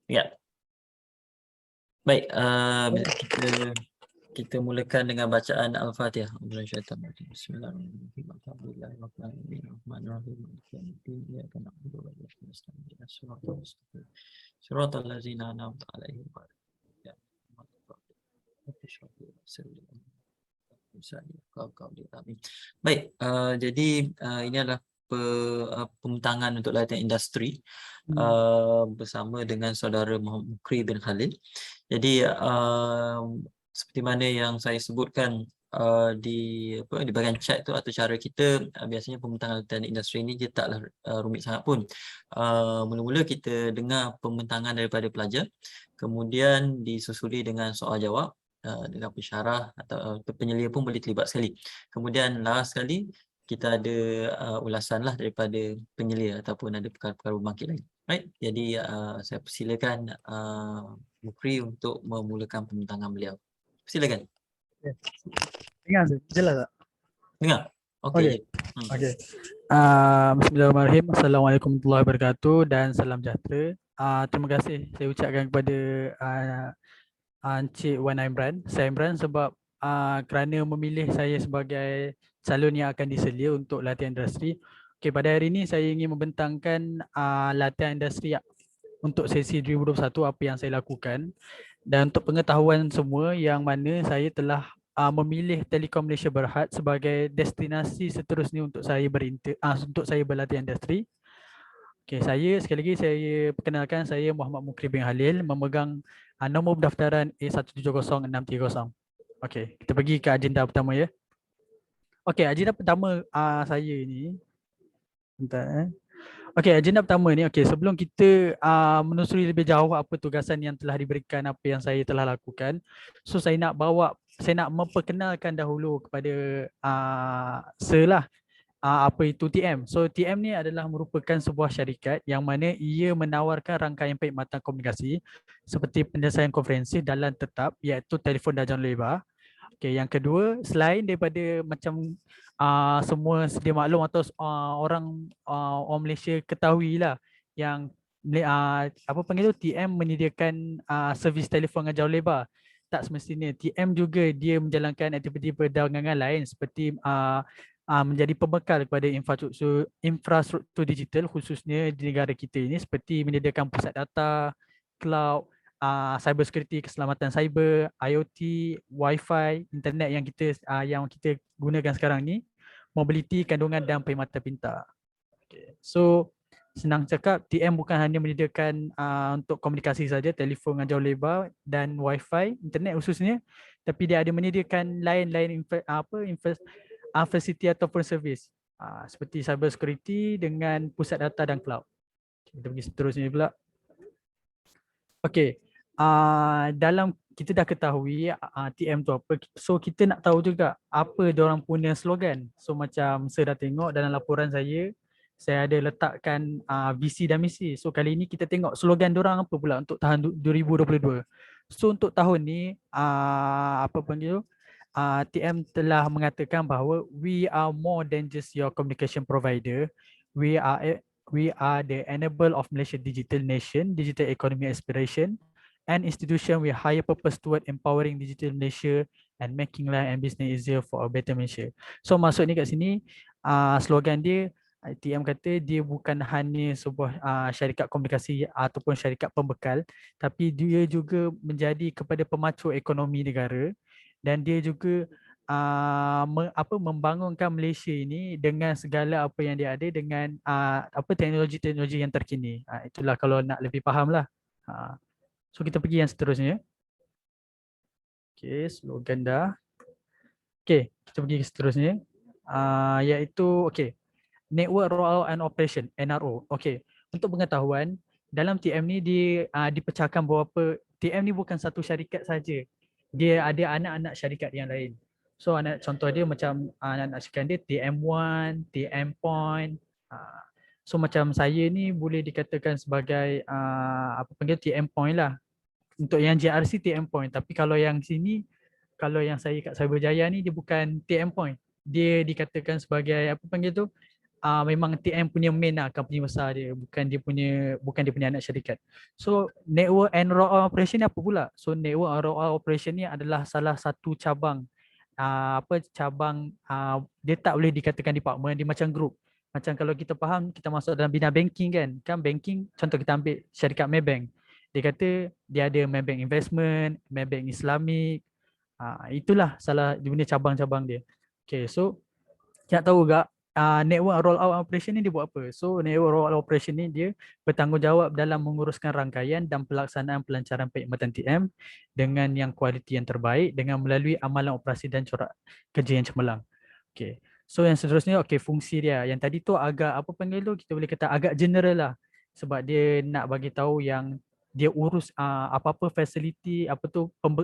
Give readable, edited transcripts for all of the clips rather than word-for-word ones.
Ya. Baik, kita mulakan dengan bacaan Al-Fatihah. Bismillahirrahmanirrahim. Alhamdulillahirrahmanirrahim. Rahmanirrahim. Maliki yaumiddin. Iyyaka na'budu wa iyyaka nasta'in. Ihdinas siratal mustaqim. Siratal ladzina an'amta 'alaihim ghairil maghdubi 'alaihim. Baik, jadi ini adalah pembentangan untuk latihan industri bersama dengan saudara Muhammad Mukri bin Khalil. Jadi seperti mana yang saya sebutkan di bahagian chat tu, atau cara kita biasanya pembentangan latihan industri ini dia taklah rumit sangat pun. Mula-mula kita dengar pembentangan daripada pelajar, kemudian disusuli dengan soal jawab dengan pensyarah atau penyelia pun boleh terlibat sekali. Kemudian last sekali kita ada ulasan lah daripada penyelia ataupun ada perkara-perkara berbangkit lain. Baik, jadi saya persilakan Mukri untuk memulakan pembentangan beliau. Silakan. Dengar jelas tak? Dengar. Okey. Okey. Bismillahirrahmanirrahim. Assalamualaikum warahmatullahi wabarakatuh dan salam sejahtera. Terima kasih saya ucapkan kepada Encik Wan Imran. Saya Imran sebab kerana memilih saya sebagai calon yang akan diselia untuk latihan industri. Okey, pada hari ini saya ingin membentangkan latihan industri untuk sesi 2021 apa yang saya lakukan, dan untuk pengetahuan semua yang mana saya telah memilih Telekom Malaysia Berhad sebagai destinasi seterusnya untuk saya berlatihan industri. Okey, sekali lagi saya perkenalkan, saya Muhammad Mukri bin Khalil, memegang nombor pendaftaran A170630. Okey, kita pergi ke agenda pertama ya. Okey, agenda pertama saya ni. Bentar. Okey, agenda pertama ni, sebelum kita menelusuri lebih jauh apa tugasan yang telah diberikan, apa yang saya telah lakukan. So saya nak memperkenalkan dahulu kepada apa itu TM. So TM ni adalah merupakan sebuah syarikat yang mana ia menawarkan rangkaian perkhidmatan komunikasi seperti penyelesaian konferensi dalam tetap, iaitu telefon dan jauh lebar. Okey, yang kedua, selain daripada macam semua sedia maklum atau orang Malaysia ketahui lah yang TM menyediakan servis telefon dengan jauh lebar. Tak semestinya, TM juga dia menjalankan aktiviti perdagangan lain seperti menjadi pembekal kepada infrastruktur digital khususnya di negara kita ini, seperti menyediakan pusat data, cloud, cyber security, keselamatan cyber, IoT, Wi-Fi, internet yang kita gunakan sekarang ni, mobility, kandungan dan perkhidmatan pintar. Okay. So senang cakap, TM bukan hanya menyediakan untuk komunikasi saja, telefon dengan jauh lebar dan Wi-Fi, internet khususnya, tapi dia ada menyediakan lain-lain facility ataupun servis seperti cyber security dengan pusat data dan cloud. Kita pergi seterusnya pula. Okey, dalam kita dah ketahui TM tu apa, so kita nak tahu juga apa diorang punya slogan. So macam saya dah tengok dalam laporan saya ada letakkan visi dan misi. So kali ini kita tengok slogan diorang apa pula untuk tahun 2022. So untuk tahun ni TM telah mengatakan bahawa we are more than just your communication provider. We are the enabler of Malaysia digital nation, digital economy aspiration, and institution with higher purpose toward empowering digital Malaysia and making life and business easier for a better Malaysia. So maksud ni kat sini, slogan dia, TM kata dia bukan hanya sebuah syarikat komunikasi ataupun syarikat pembekal, tapi dia juga menjadi kepada pemacu ekonomi negara, dan dia juga membangunkan Malaysia ini dengan segala apa yang dia ada dengan teknologi-teknologi yang terkini. Itulah kalau nak lebih faham lah. So kita pergi yang seterusnya. Okey, slogan dah. Okey, kita pergi ke seterusnya. Iaitu Network Rollout and Operation, NRO. Okey, untuk pengetahuan, dalam TM ni dipecahkan beberapa. TM ni bukan satu syarikat saja. Dia ada anak-anak syarikat yang lain. So contoh dia macam anak-anak syarikat dia TM1, TM Point. So macam saya ni boleh dikatakan sebagai TM Point lah. Untuk yang JRC TM Point, tapi kalau yang sini, yang saya kat Cyberjaya ni dia bukan TM Point. Dia dikatakan sebagai memang TM punya main lah, company besar dia, bukan dia punya anak syarikat. So network and rollout operation ni apa pula? So network and rollout operation ni adalah salah satu cabang dia tak boleh dikatakan department, dia macam group. Macam kalau kita faham, kita masuk dalam bidang banking kan banking, contoh kita ambil syarikat Maybank, dia kata dia ada Maybank Investment, Maybank Islamic, itulah salah dia punya cabang-cabang dia. Okay, so nak tahu tak network rollout operation ni dia buat apa? So network rollout operation ni dia bertanggungjawab dalam menguruskan rangkaian dan pelaksanaan pelancaran perkhidmatan TM dengan yang kualiti yang terbaik dengan melalui amalan operasi dan corak kerja yang cemerlang. Okay. So yang seterusnya, okay, fungsi dia. Yang tadi tu agak apa panggil tu, kita boleh kata agak general lah. Sebab dia nak bagi tahu yang dia urus apa-apa fasiliti,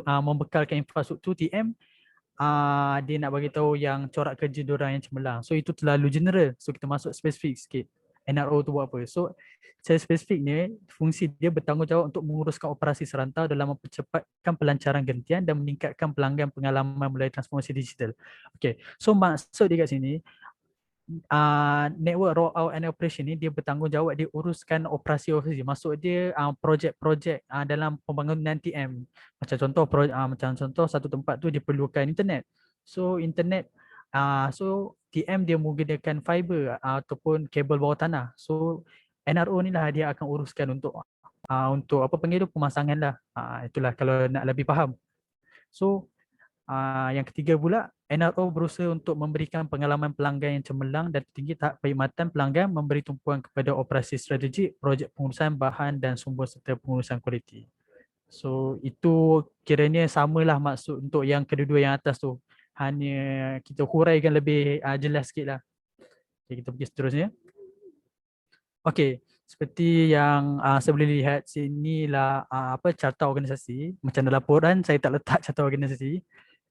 membekalkan infrastruktur TM, dia nak bagi tahu yang corak kerja diorang yang cemerlang. So itu terlalu general. So kita masuk spesifik sikit. NRO tu buat apa? So secara spesifik ni, fungsi dia bertanggungjawab untuk menguruskan operasi serantau dalam mempercepatkan pelancaran gentian dan meningkatkan pelanggan pengalaman melalui transformasi digital. Okay, so maksud dia kat sini, network rollout and operation ni dia bertanggungjawab, dia uruskan operasi. Maksud dia projek-projek dalam pembangunan TM. Macam contoh satu tempat tu dia perlukan internet. So internet so TM dia menggunakan fiber ataupun kabel bawah tanah. So NRO ni lah dia akan uruskan untuk apa panggil tu, pemasangan lah. Itulah kalau nak lebih faham. So yang ketiga pula, NRO berusaha untuk memberikan pengalaman pelanggan yang cemerlang dan tinggi tahap perkhidmatan pelanggan, memberi tumpuan kepada operasi strategik, projek pengurusan bahan dan sumber serta pengurusan kualiti. So itu kiranya samalah maksud untuk yang kedua-dua yang atas tu. Hanya kita huraikan lebih jelas sikit lah. Okay, kita pergi seterusnya. Okay, seperti yang saya boleh lihat sinilah carta organisasi. Macam dalam laporan saya tak letak carta organisasi,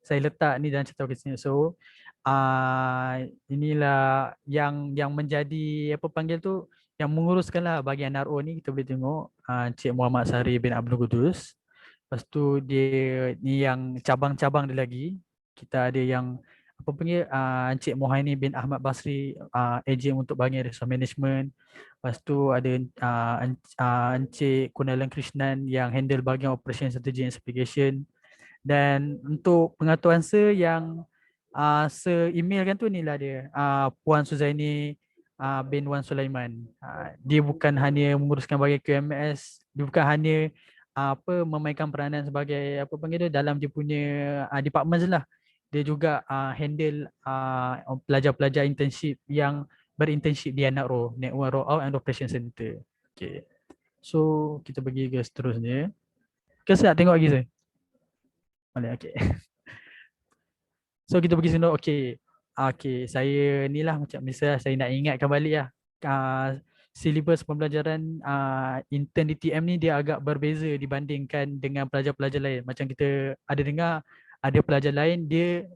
saya letak ni dalam carta organisasi. So inilah yang menjadi apa panggil tu, yang menguruskan lah bagi NRO ni. Kita boleh tengok Encik Muhammad Sari bin Abdul Qudus. Lepas tu dia ni yang cabang-cabang dia lagi. Kita ada yang apa panggil Encik Mohaini bin Ahmad Basri, agent untuk bahagian resource management. Lepas tu ada Encik Kunalan Krishnan yang handle bahagian operation strategy and application. Dan untuk pengaturan yang se-email kan tu, inilah dia, Puan Suzaini bin Wan Sulaiman. Dia bukan hanya menguruskan bahagian QMS, dia bukan hanya memainkan peranan sebagai apa panggil tu dalam dia punya department je lah. Dia juga handle pelajar-pelajar internship yang berinternship di NRO, Network Rollout and Operation Center. Okay. So kita pergi ke seterusnya. Ke saya nak tengok lagi saya? Boleh, okay. So kita pergi sini. Okay, saya ni lah macam biasa saya nak ingatkan balik lah. Silibus pembelajaran intern di TM ni dia agak berbeza dibandingkan dengan pelajar-pelajar lain. Macam kita ada dengar, ada pelajar lain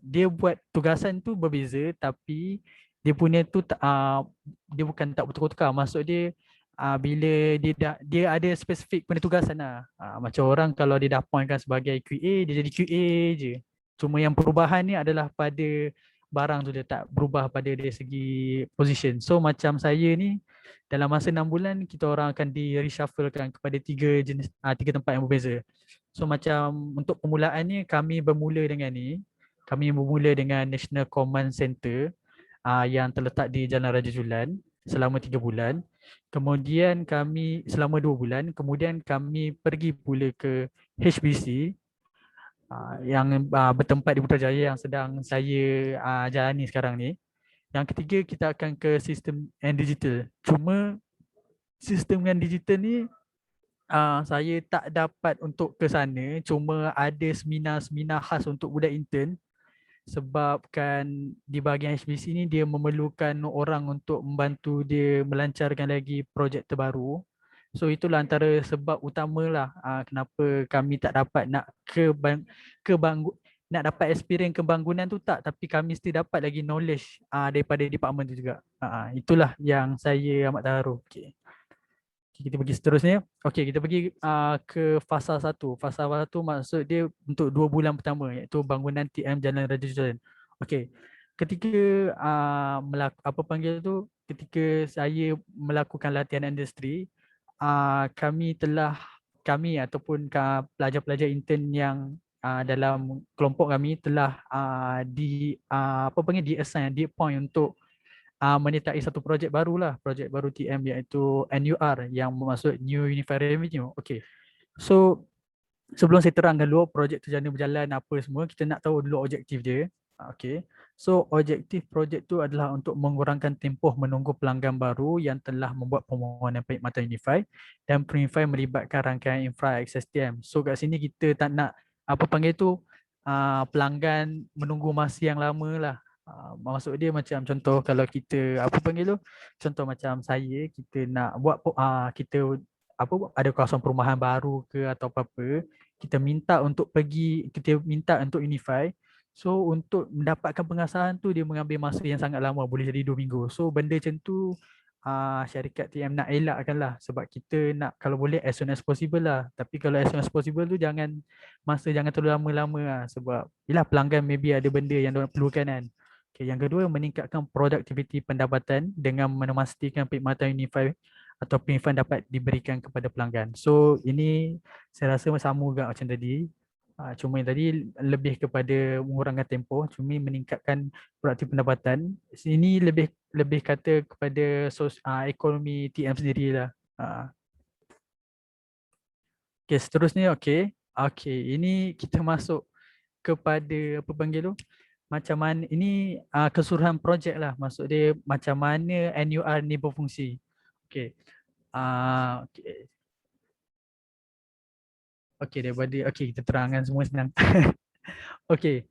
dia buat tugasan tu berbeza, tapi dia punya tu dia bukan tak bertukar-tukar. Maksud dia bila dia ada spesifik punya tugasan lah. Macam orang kalau dia dah appointkan sebagai QA, dia jadi QA je. Cuma yang perubahan ni adalah pada barang tu, dia tak berubah pada dari segi position. So macam saya ni, dalam masa 6 bulan kita orang akan di-reshufflekan kepada 3 tempat yang berbeza. So macam untuk permulaannya kami bermula dengan National Command Center yang terletak di Jalan Raja Julan selama 3 bulan. Kemudian kami selama 2 bulan, kemudian kami pergi pula ke HBC yang bertempat di Putrajaya yang sedang saya jalani sekarang ni. Yang ketiga kita akan ke sistem and digital. Cuma sistem dan digital ni saya tak dapat untuk ke sana. Cuma ada seminar-seminar khas untuk budak intern. Sebabkan di bahagian HBC ni dia memerlukan orang untuk membantu dia melancarkan lagi projek terbaru. So itulah antara sebab utamalah kenapa kami tak dapat nak nak dapat experience kebangunan tu tak, tapi kami mesti dapat lagi knowledge daripada department tu juga. Itulah yang saya amat terharu. Okay. Kita pergi seterusnya. Okay, kita pergi ke fasa 1. Fasa 1 maksud dia untuk 2 bulan pertama, iaitu bangunan TM Jalan Raja Julan. Okay, ketika apa panggil tu, ketika saya melakukan latihan industri, kami ataupun pelajar-pelajar intern yang dalam kelompok kami telah di-assign, di-appoint untuk menyertai satu projek barulah, projek baru TM iaitu NUR yang bermaksud New Unified Revenue. Okay. So sebelum saya terangkan dulu projek tu jana berjalan apa semua, kita nak tahu dulu objektif dia. Okay. So objektif projek tu adalah untuk mengurangkan tempoh menunggu pelanggan baru yang telah membuat permohonan perkhidmatan Unify dan Unify melibatkan rangkaian infra XSTM. So kat sini kita tak nak apa panggil tu pelanggan menunggu masa yang lama lah. Maksud dia macam contoh kalau kita apa panggil tu, contoh macam saya, kita nak buat kita ada kawasan perumahan baru ke atau apa-apa, kita minta untuk Unify. So untuk mendapatkan pengasahan tu dia mengambil masa yang sangat lama, boleh jadi 2 minggu. So benda macam tu syarikat TM nak elakkan lah, sebab kita nak kalau boleh as soon as possible lah. Tapi kalau as soon as possible tu jangan terlalu lama-lama lah, sebab yelah pelanggan maybe ada benda yang diorang perlukan kan. Okay, yang kedua, meningkatkan produktiviti pendapatan dengan memastikan perkhidmatan Unify atau refund dapat diberikan kepada pelanggan. So ini saya rasa sama juga macam tadi. Cuma yang tadi lebih kepada mengurangkan tempoh, cuma meningkatkan produktif pendapatan. Ini lebih kata kepada ekonomi TM sendirilah. Okay, seterusnya ini kita masuk kepada apa panggil tu? Macam mana ini keseluruhan projek lah. Maksud dia macam mana NUR ni berfungsi. Okay. Okay. Okay, kita terangkan semua senang. Okay.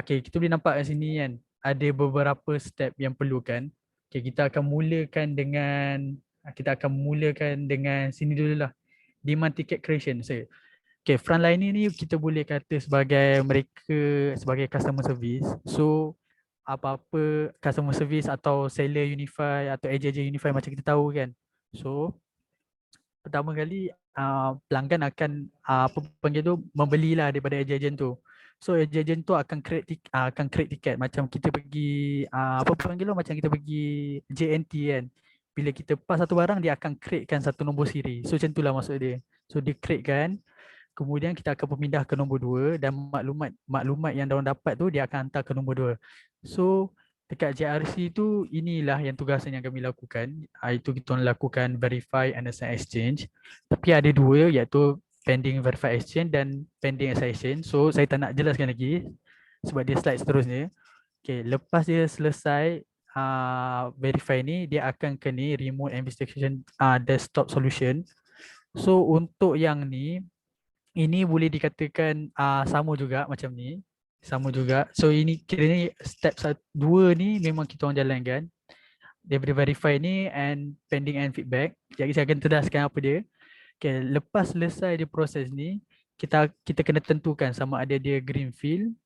Kita boleh nampak kat sini kan, ada beberapa step yang perlukan. Okay, kita akan mulakan dengan sini dulu lah. Demand ticket creation. Okay, frontline ni kita boleh kata sebagai customer service. So apa-apa customer service atau seller Unify atau ejen Unify macam kita tahu kan. So pertama kali pelanggan akan apa panggil tu, membelilah daripada ejen tu. So ejen tu akan create tiket macam kita pergi apa panggil tu, macam kita pergi JNT kan. Bila kita pass satu barang, dia akan createkan satu nombor siri. So macam itulah maksud dia. So dia createkan, kemudian kita akan pemindah ke nombor 2 dan maklumat yang diorang dapat tu dia akan hantar ke nombor 2. So dekat JRC tu inilah yang tugasan yang kami lakukan. Itu kita lakukan verify and assign exchange. Tapi ada 2 iaitu pending verify exchange dan pending assign exchange. So saya tak nak jelaskan lagi sebab dia slide seterusnya. Okay, lepas dia selesai verify ni, dia akan kena remote investigation desktop solution. So untuk yang ni, ini boleh dikatakan sama juga macam ni. Sama juga. So ini kiranya step 2 ni memang kita orang jalankan. Daripada verify ni and pending and feedback. Jadi saya akan terdaskan apa dia. Okay, lepas selesai dia proses ni, kita kena tentukan sama ada dia greenfield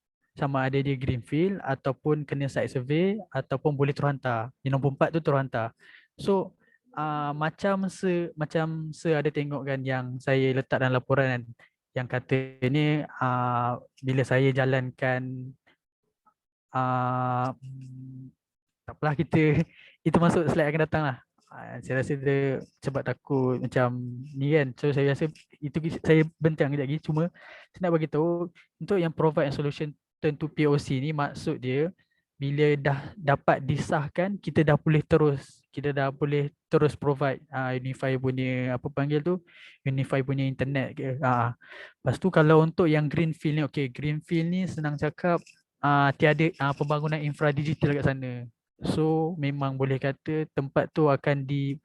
ataupun kena site survey ataupun boleh terhantar. Yang nombor 4 tu terhantar. So macam ada tengok kan yang saya letak dalam laporan kan, yang kata ni bila saya jalankan tak apalah, itu masuk slide akan datang lah. Saya rasa dia sebab takut macam ni kan, so saya rasa itu saya bentang kejap lagi. Cuma saya nak bagi tahu untuk yang provide solution turn to POC ni, maksud dia bila dah dapat disahkan, kita dah boleh terus provide Unify punya apa panggil tu, Unify punya internet ke. Lepas tu kalau untuk yang greenfield ni, greenfield ni senang cakap tiada pembangunan infra digital kat sana. So memang boleh kata tempat tu bukan di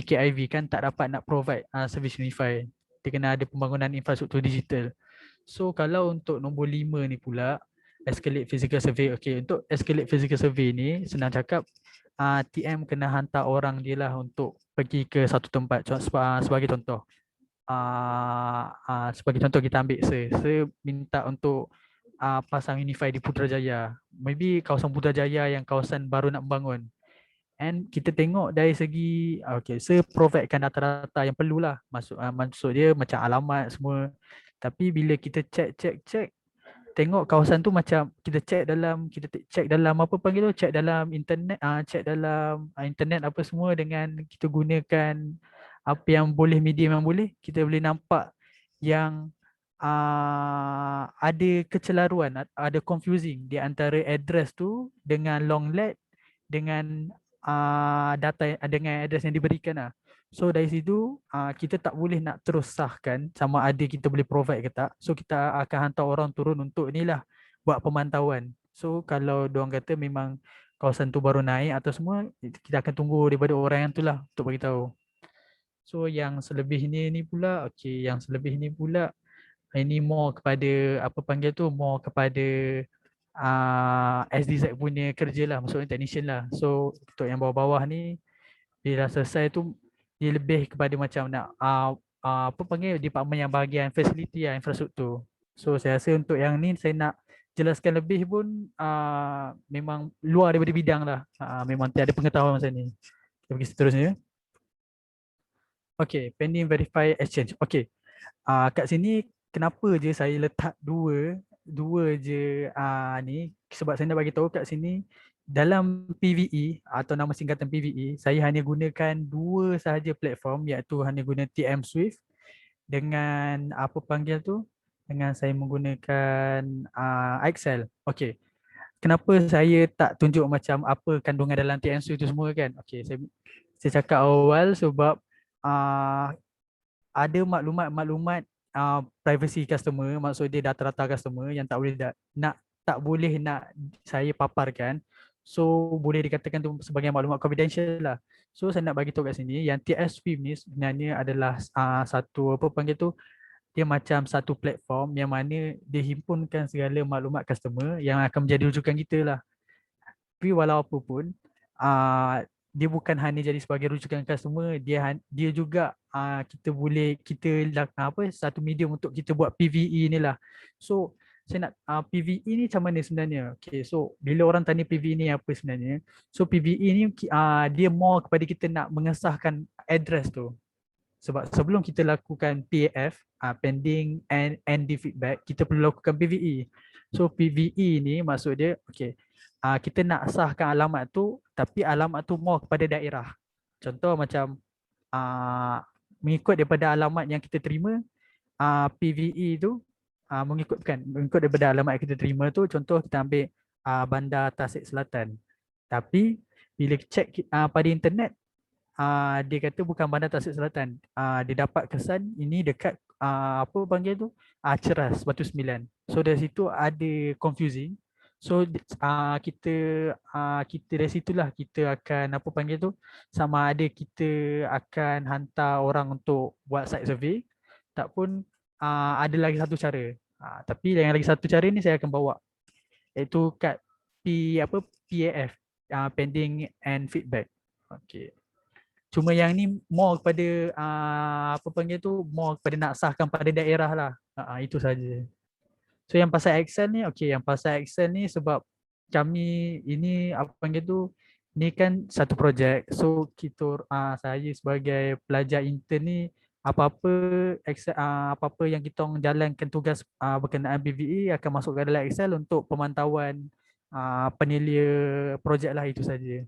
KIV kan, tak dapat nak provide service Unify. Dia kena ada pembangunan infrastruktur digital. So kalau untuk nombor 5 ni pula, escalate physical survey. Untuk escalate physical survey ni senang cakap TM kena hantar orang dia lah untuk pergi ke satu tempat. Sebagai contoh, kita ambil saya minta untuk pasang Unify di Putrajaya. Maybe kawasan Putrajaya yang kawasan baru nak bangun. And kita tengok dari segi saya providekan data-data yang perlulah. Maksud dia macam alamat semua. Tapi bila kita check tengok kawasan tu macam kita check dalam apa panggil tu, check dalam internet, check dalam internet apa semua, dengan kita gunakan apa yang boleh, medium yang boleh, kita boleh nampak yang ada kecelaruan, ada confusing di antara address tu dengan long let dengan dengan address yang diberikan lah. So dari situ kita tak boleh nak terus sahkan sama ada kita boleh provide ke tak. So kita akan hantar orang turun untuk inilah buat pemantauan. So kalau diorang kata memang kawasan tu baru naik atau semua, kita akan tunggu daripada orang yang tu lah untuk bagi tahu. So yang selebih ni pula, yang selebih ni pula, ini more kepada apa panggil tu, more kepada SDZ punya kerja lah, maksudnya technician lah. So untuk yang bawah-bawah ni, dia dah selesai tu, dia lebih kepada macam nak apa panggil, department yang bahagian facility lah, infrastruktur. So saya rasa untuk yang ni saya nak jelaskan lebih pun memang luar daripada bidang lah. Memang tiada pengetahuan macam ni. Kita pergi seterusnya. Okay, pending verify exchange. Okay, kat sini kenapa je saya letak dua je ni, sebab saya nak bagi tahu kat sini dalam PVE atau nama singkatan PVE, saya hanya gunakan dua sahaja platform, iaitu hanya guna TM Swift dengan apa panggil tu, dengan saya menggunakan Excel. Okey. Kenapa saya tak tunjuk macam apa kandungan dalam TM Swift tu semua kan? Okey, saya cakap awal sebab ada maklumat-maklumat privacy customer, maksud dia data-data customer yang tak boleh nak saya paparkan. So boleh dikatakan tu sebagai maklumat confidential lah. So saya nak bagi tahu kat sini yang TS Swift ni sebenarnya adalah satu apa panggil tu, dia macam satu platform yang mana dia himpunkan segala maklumat customer yang akan menjadi rujukan kita lah. Tapi walau apa pun, dia bukan hanya jadi sebagai rujukan customer, dia juga kita satu medium untuk kita buat PVE ni lah. So saya nak PVE ni macam mana sebenarnya? Okay, so bila orang tanya PVE ni apa sebenarnya, so PVE ni dia more kepada kita nak mengesahkan address tu. Sebab sebelum kita lakukan PAF, pending and ND feedback, kita perlu lakukan PVE. So PVE ni maksud dia, kita nak sahkan alamat tu, tapi alamat tu more kepada daerah. Contoh macam mengikut daripada alamat yang kita terima, PVE tu mengikut daripada alamat yang kita terima tu, contoh kita ambil Bandar Tasik Selatan. Tapi bila check pada internet, dia kata bukan Bandar Tasik Selatan. Dia dapat kesan ini dekat apa panggil tu, Ceras, Batu Sembilan. So dari situ ada confusing. So kita dari situlah kita akan apa panggil tu, sama ada kita akan hantar orang untuk buat site survey, tak pun ada lagi satu cara. Tapi yang lagi satu cara ni saya akan bawa, iaitu kat PAF, pending and feedback. Okay. Cuma yang ni more kepada apa panggil tu, more kepada nak sahkan pada daerah lah. Itu saja. So yang pasal Excel ni, yang pasal Excel ni sebab kami ini apa panggil tu, ni kan satu projek. So kita saya sebagai pelajar intern ni, apa-apa Excel, apa-apa yang kita jalankan tugas berkenaan PVE akan masuk ke dalam Excel untuk pemantauan penelia projek lah, itu saja.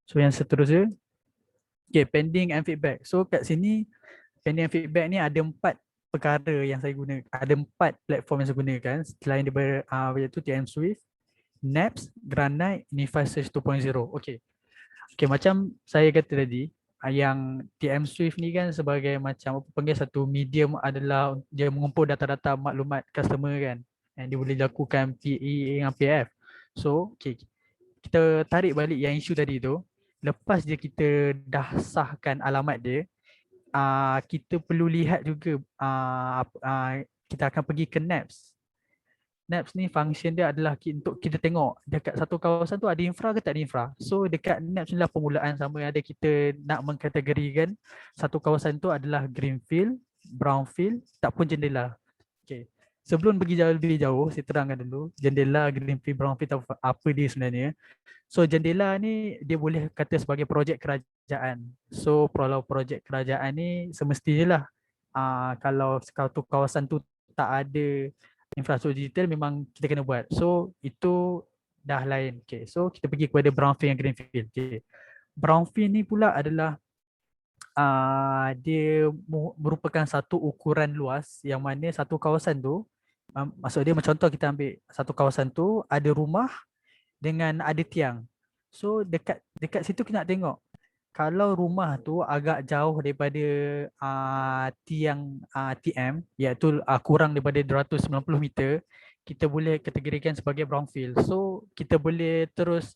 So yang seterusnya, pending and feedback. So kat sini pending and feedback ni ada 4 perkara yang saya guna, ada 4 platform yang saya gunakan selain daripada iaitu TM Swift, NAPS, Granite, Nify Search 2.0. Okey, macam saya kata tadi, yang TM Swift ni kan sebagai macam apa panggil, satu medium, adalah dia mengumpul data-data maklumat customer kan, and dia boleh lakukan PE dengan PF. So kita tarik balik yang isu tadi tu. Lepas je kita dah sahkan alamat dia, kita perlu lihat juga, kita akan pergi ke NAPS. NAPS ni function dia adalah untuk kita tengok dekat satu kawasan tu ada infra ke tak ada infra. So dekat NAPS ni lah permulaan sama ada kita nak mengkategorikan satu kawasan tu adalah greenfield, brownfield, tak pun jendela. Okay. Sebelum pergi lebih jauh, saya terangkan dulu jendela, greenfield, brownfield apa dia sebenarnya. So jendela ni dia boleh kata sebagai projek kerajaan. So kalau projek kerajaan ni semestinya lah kalau kawasan tu tak ada infrastruktur digital memang kita kena buat. So itu dah lain. Okay. So kita pergi kepada brownfield and greenfield. Okay. Brownfield ni pula adalah dia merupakan satu ukuran luas yang mana satu kawasan tu, maksud dia macam contoh kita ambil satu kawasan tu ada rumah dengan ada tiang. So dekat dekat situ kita nak tengok kalau rumah tu agak jauh daripada tiang TM, iaitu kurang daripada 290 meter, kita boleh kategorikan sebagai brownfield. So kita boleh terus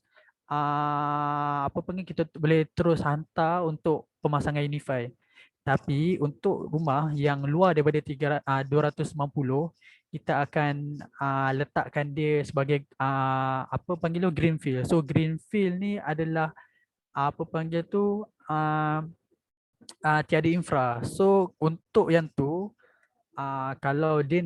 apa panggil, kita boleh terus hantar untuk pemasangan Unify. Tapi untuk rumah yang luar daripada 290, kita akan letakkan dia sebagai apa panggil tu, greenfield. So greenfield ni adalah apa panggil tu tiada infra. So untuk yang tu kalau dia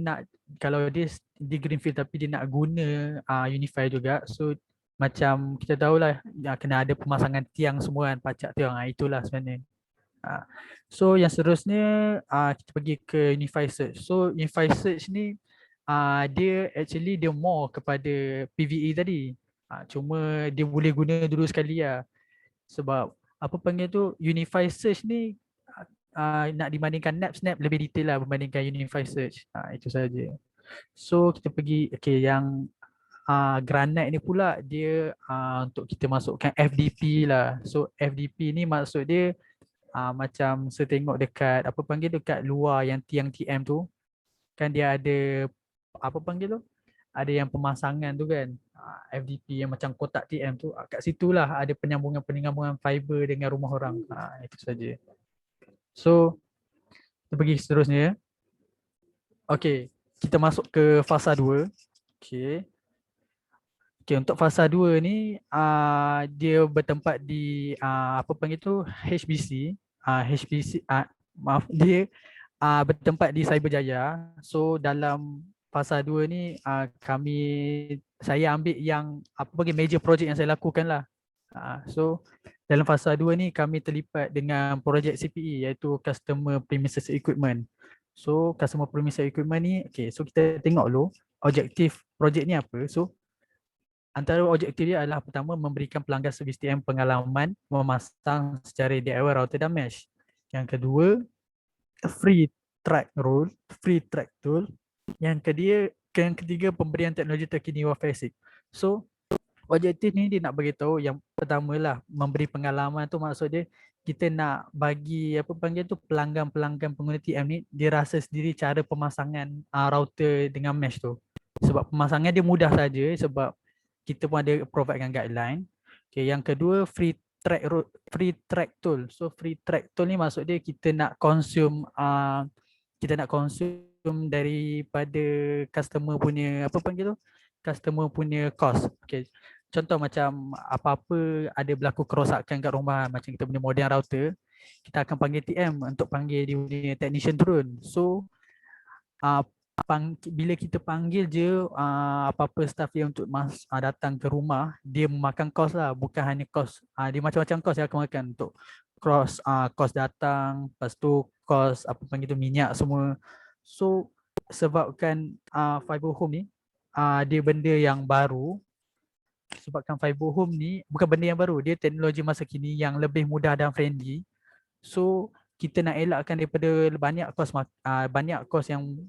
di greenfield tapi dia nak guna Unify juga, so macam kita tahulah kena ada pemasangan tiang semua kan, pacak tiang, itulah sebenarnya. So yang seterusnya kita pergi ke Unify Search. So Unify Search ni dia actually dia more kepada PVE tadi. Cuma dia boleh guna dulu sekali lah. Sebab apa panggil tu, Unify Search ni nak dibandingkan Snap lebih detail lah berbandingkan Unify Search. Itu saja. So kita pergi, okay, yang Granite ni pula dia untuk kita masukkan FDP lah. So FDP ni maksud dia macam saya tengok dekat apa panggil dekat luar yang tiang TM tu, kan dia ada apa panggil tu, ada yang pemasangan tu kan, FDP yang macam kotak TM tu, kat situlah ada penyambungan fiber dengan rumah orang. Itu saja. So kita pergi seterusnya. Okey, kita masuk ke fasa 2. Okey. Okey, untuk fasa 2 ni dia bertempat di apa panggil tu, HBC. Maaf, dia bertempat di Cyberjaya. So dalam fasa 2 ni saya ambil yang apa panggil major project yang saya lakukan lah. So dalam fasa 2 ni kami terlibat dengan projek CPE, iaitu Customer Premises Equipment. So Customer Premises Equipment ni, okay, so kita tengok dulu objektif projek ni apa. So antara objektif dia adalah pertama, memberikan pelanggan servis TM pengalaman memasang secara DIY router dan mesh. Yang kedua, free track tool. Yang ketiga, pemberian teknologi terkini Wi-Fi 6. So objektif ni dia nak beritahu, yang pertama lah, memberi pengalaman tu maksud dia kita nak bagi apa panggil tu, pelanggan pengguna TM ni dia rasa sendiri cara pemasangan router dengan mesh tu. Sebab pemasangan dia mudah saja, sebab kita pun ada provide dengan guideline. Okay, yang kedua, free track tool. So free track tool ni maksud dia kita nak consume daripada customer punya apa panggil tu, customer punya cost. Okay. Contoh macam apa-apa ada berlaku kerosakan kat rumah, macam kita punya modem router, kita akan panggil TM untuk panggil dia punya technician turun. So bila kita panggil je apa-apa staff dia untuk datang ke rumah, dia memakan kos lah, bukan hanya kos, dia macam-macam kos yang akan makan, untuk kos datang, lepas tu kos apa panggil tu, minyak semua. So sebabkan fiber home ni dia benda yang baru, sebabkan fiber home ni bukan benda yang baru, dia teknologi masa kini yang lebih mudah dan friendly. So kita nak elakkan daripada banyak kos yang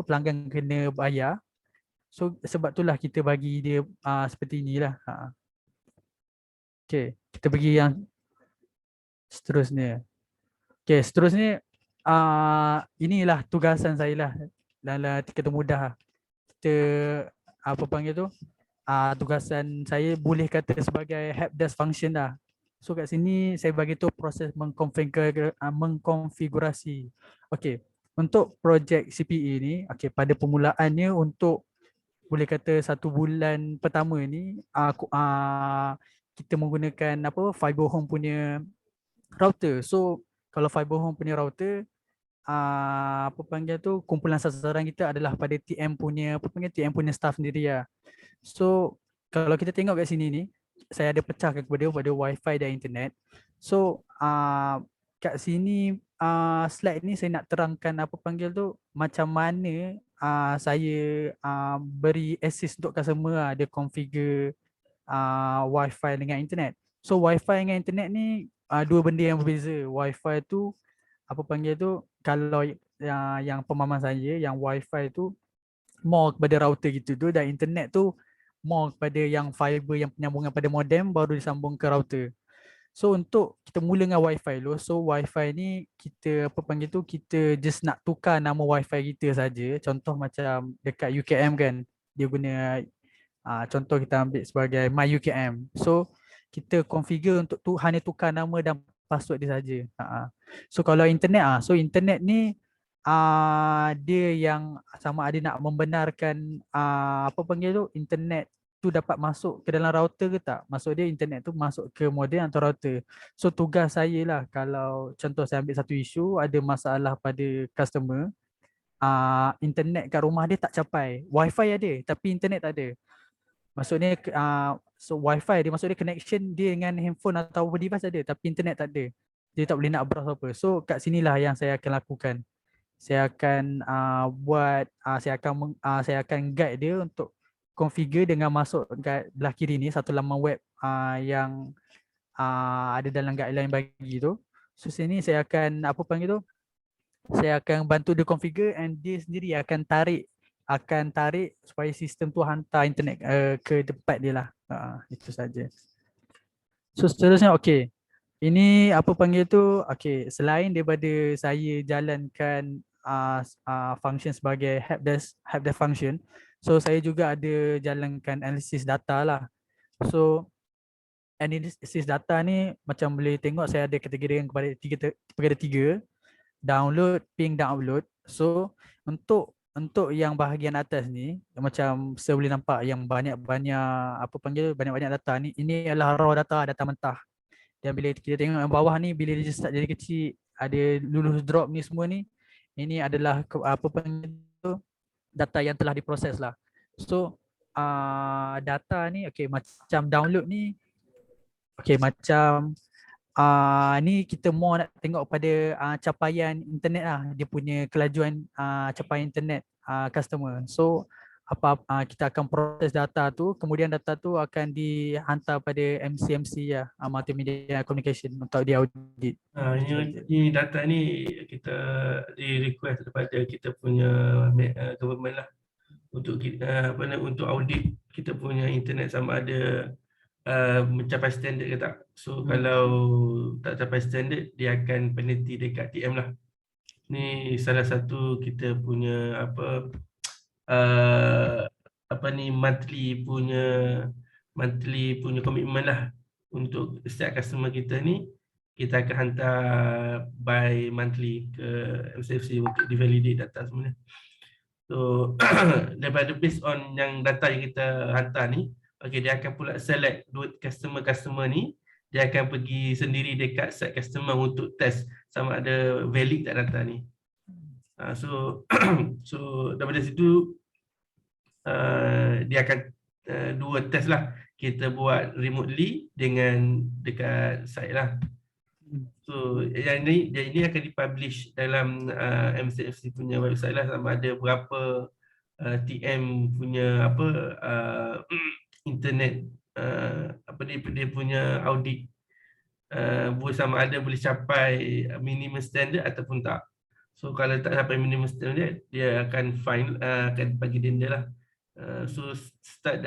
pelanggan kena bayar. So sebab itulah kita bagi dia seperti inilah. Okay, kita pergi yang seterusnya. Okay, seterusnya inilah tugasan saya lah dalam kata mudah. Kita apa panggil tu, tugasan saya boleh kata sebagai helpdesk function lah. So kat sini saya bagi tu proses mengkonfigurasi. Okey, untuk projek CPE ni, okey, pada permulaannya untuk boleh kata 1 bulan pertama ni kita menggunakan apa, fiber home punya router. So kalau fiber home punya router apa panggil tu, kumpulan sasaran kita adalah pada TM punya apa panggil, TM punya staff sendiri lah. So kalau kita tengok kat sini ni, saya ada pecahkan kepada Wi-Fi dan internet. So kat sini slide ni saya nak terangkan apa panggil tu macam mana saya beri assist untuk customer dia configure Wi-Fi dengan internet. So Wi-Fi dengan internet ni dua benda yang berbeza. Wi-Fi tu apa panggil tu kalau yang pemahaman saya yang Wi-Fi tu more kepada router gitu tu dan internet tu more kepada yang fiber yang penyambungan pada modem baru disambung ke router. So untuk kita mula dengan Wi-Fi dulu. So Wi-Fi ni kita apa panggil tu kita just nak tukar nama Wi-Fi kita saja. Contoh macam dekat UKM kan dia guna contoh kita ambil sebagai My UKM. So kita configure untuk hanya tukar nama dan password dia saja. So kalau internet so internet ni dia yang sama ada nak membenarkan apa panggil tu internet tu dapat masuk ke dalam router ke tak. Maksud dia internet tu masuk ke modem atau router. So tugas saya lah kalau contoh saya ambil satu isu ada masalah pada customer internet kat rumah dia tak capai. Wi-Fi ada tapi internet tak ada. Maksudnya so Wi-Fi dia maksud dia connection dia dengan handphone atau device ada tapi internet tak ada. Dia tak boleh nak browse apa. So kat sinilah yang saya akan lakukan. Saya akan saya akan guide dia untuk configure dengan masuk kat belah kiri ni satu laman web yang ada dalam guideline bagi tu. So sini saya akan apa panggil tu? Saya akan bantu dia configure and dia sendiri akan tarik supaya sistem tu hantar internet ke tempat dia lah. Itu saja. So seterusnya okey. Ini apa panggil tu? Okey, selain daripada saya jalankan function sebagai helpdesk function, so saya juga ada jalankan analisis data lah. So analisis data ni macam boleh tengok saya ada kategori kepada tiga, download, ping dan upload. So untuk yang bahagian atas ni macam saya boleh nampak yang banyak-banyak apa panggil banyak-banyak data ni, ini adalah raw data mentah. Dan bila kita tengok yang bawah ni bila dia start jadi kecil ada lulus drop ni semua ni, ini adalah apa panggil tu data yang telah diproses lah. So data ni okey macam download ni okey macam ni kita more nak tengok pada capaian internet lah, dia punya kelajuan capaian internet customer. So kita akan proses data tu, kemudian data tu akan dihantar pada MCMC ya, Multimedia Communication untuk di audit. Ini data ni kita di request daripada kita punya government lah untuk kita untuk audit kita punya internet sama ada mencapai standard ke tak. So kalau tak capai standard dia akan penalty dekat TM lah. Ni salah satu kita punya monthly punya komitmen lah untuk setiap customer kita ni. Kita akan hantar by monthly ke MCFC untuk divalidate data semuanya. So daripada based on yang data yang kita hantar ni, dia akan pula select dua customer ni, dia akan pergi sendiri dekat site customer untuk test sama ada valid tak data ni. So daripada situ dia akan dua test lah. Kita buat remotely dengan dekat site lah. So yang ini akan dipublish dalam MCFC punya website lah, sama ada berapa TM punya internet dia punya audit sama ada boleh capai minimum standard ataupun tak. So kalau tak capai minimum standard dia akan fine, akan bagi denda lah. So start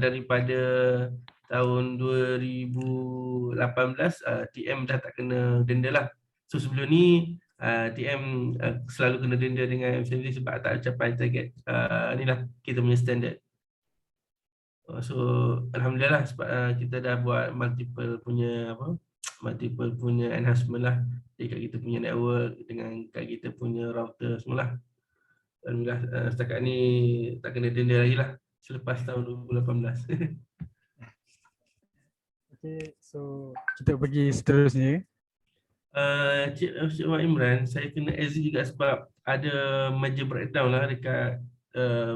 daripada tahun 2018 TM dah tak kena denda lah. So sebelum ni TM selalu kena denda dengan MCMC sebab tak capai target inilah kita punya standard. So alhamdulillah sebab kita dah buat multiple punya enhancement lah dekat kita punya network dengan kat kita punya router semua lah. Alhamdulillah setakat ni tak kena denda lagi lah selepas tahun 2018. Okay, so kita pergi seterusnya. Cik Wak Imran, saya kena exit juga sebab ada major breakdown lah dekat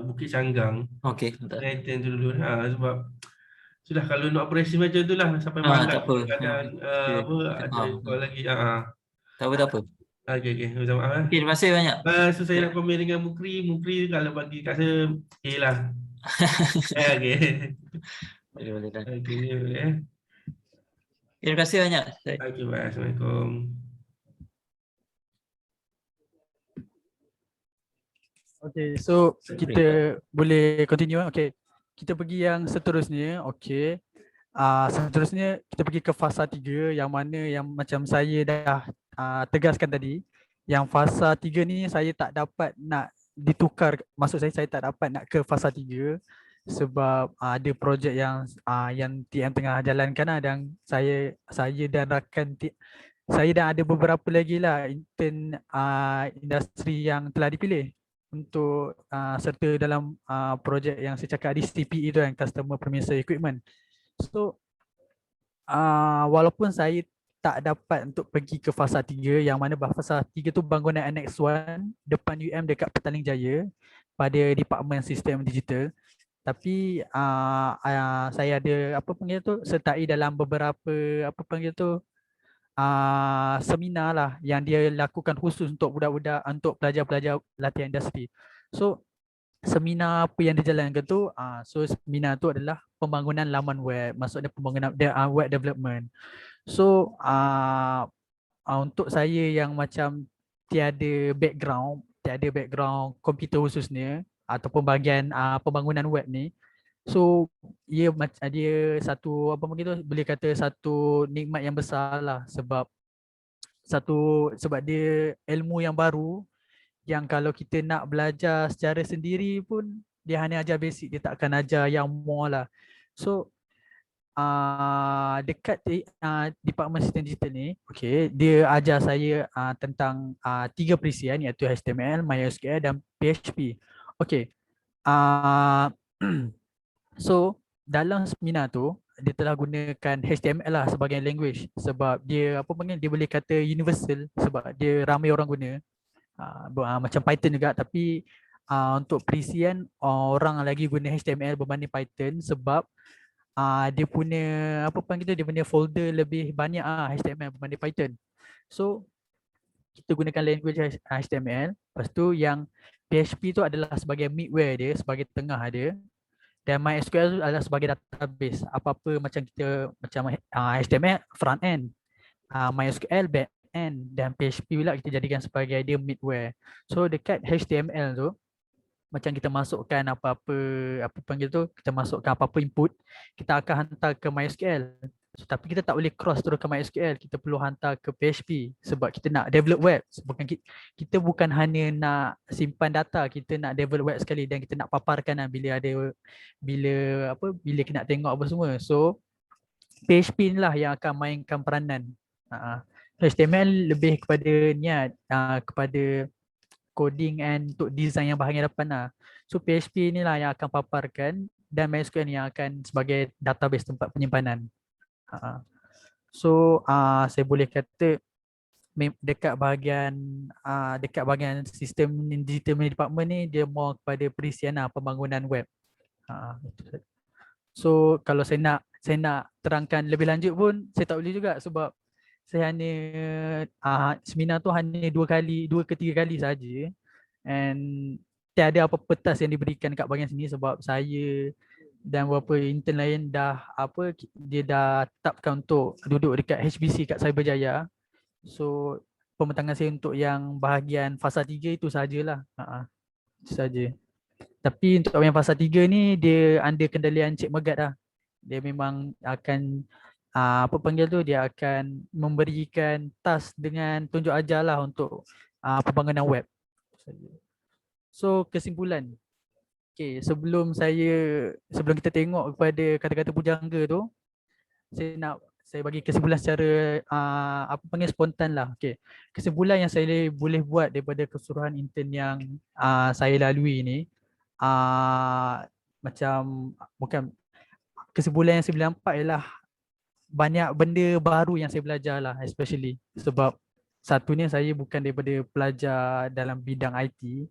Bukit Canggang. Okey, betul. Kaitan tu dulu sebab Sudah kalau nak operasi macam itulah sampai malam Tak apa. kadang Okay, apa kita ada faham. call lagi. Tak apa, tak apa. Okey, minta maaf. Okay, terima kasih banyak. So saya nak komen dengan Mukri kalau bagi kat saya okey lah. Okey. Boleh, boleh dah. Okey, ni boleh. Okay, terima kasih banyak. Okey, baik. Assalamualaikum. Okay, so kita boleh continue. Okay, kita pergi yang seterusnya. Okay, seterusnya kita pergi ke fasa 3 yang mana yang macam saya dah tegaskan tadi. Yang fasa 3 ni saya tak dapat nak ditukar, maksud saya tak dapat nak ke fasa 3 sebab ada projek yang TM tengah jalankan lah, dan saya dan rakan saya dan ada beberapa lagi lah intern industri yang telah dipilih untuk serta dalam projek yang saya cakap di CPE tu, yang Customer Premises Equipment. So walaupun saya tak dapat untuk pergi ke fasa 3, yang mana fasa 3 tu bangunan Annex 1 depan UM dekat Petaling Jaya pada Department Sistem Digital, tapi saya ada sertai dalam beberapa seminar lah yang dia lakukan khusus untuk budak-budak, untuk pelajar-pelajar latihan industri. So seminar apa yang dijalankan tu, so seminar tu adalah pembangunan laman web, maksudnya pembangunan web development. So untuk saya yang macam tiada background komputer khususnya ataupun bahagian pembangunan web ni, so dia satu boleh kata satu nikmat yang besar lah, sebab dia ilmu yang baru yang kalau kita nak belajar secara sendiri pun dia hanya ajar basic, dia tak akan ajar yang more lah. So dekat Department Sistem Digital ni, okay, dia ajar saya tentang 3 perisian, iaitu HTML, MySQL dan PHP. Okay, so dalam seminar tu dia telah gunakan HTML lah sebagai language, sebab dia dia boleh kata universal, sebab dia ramai orang guna. Macam Python juga, tapi untuk perisian orang lagi guna HTML berbanding Python, sebab dia punya dia punya folder lebih banyak HTML berbanding Python. So kita gunakan language HTML, lepas tu yang PHP tu adalah sebagai middleware dia, sebagai tengah dia, dan MySQL tu adalah sebagai database. Apa-apa macam HTML front end, MySQL back end, dan PHP pula kita jadikan sebagai dia middleware. So dekat HTML tu, macam kita masukkan kita masukkan apa-apa input, kita akan hantar ke MySQL. So, tapi kita tak boleh cross terus ke MySQL, kita perlu hantar ke PHP sebab kita nak develop web. Kita bukan hanya nak simpan data, kita nak develop web sekali, dan kita nak paparkan bila kita nak tengok apa semua. So PHP inilah yang akan mainkan peranan. HTML lebih kepada niat, kepada coding and untuk design yang bahagian depan lah. So PHP inilah yang akan paparkan, dan MySQL ni yang akan sebagai database tempat penyimpanan. So saya boleh kata dekat bahagian sistem digital department ni, dia more kepada perisian pembangunan web. So kalau saya nak terangkan lebih lanjut pun saya tak boleh juga, sebab saya hanya seminar tu hanya 2 ke 3 kali saja, and tiada apa-apa task yang diberikan kat bahagian sini, sebab saya dan beberapa intern lain dia dah tetapkan untuk duduk dekat HBC kat Cyberjaya. So pembentangan saya untuk yang bahagian fasa 3 itu sajalah. Itu saja. Tapi untuk yang fasa 3 ni dia under kendalian Cik Megat lah. Dia memang akan dia akan memberikan task dengan tunjuk ajar lah untuk pembangunan web. So kesimpulan, okay, sebelum kita tengok kepada kata-kata pujangga tu, saya bagi kesimpulan secara spontan lah. Okay, kesimpulan yang saya boleh buat daripada keseluruhan intern yang saya lalui ni, kesimpulan yang saya boleh nampak ialah banyak benda baru yang saya belajar lah, especially sebab satunya saya bukan daripada pelajar dalam bidang IT,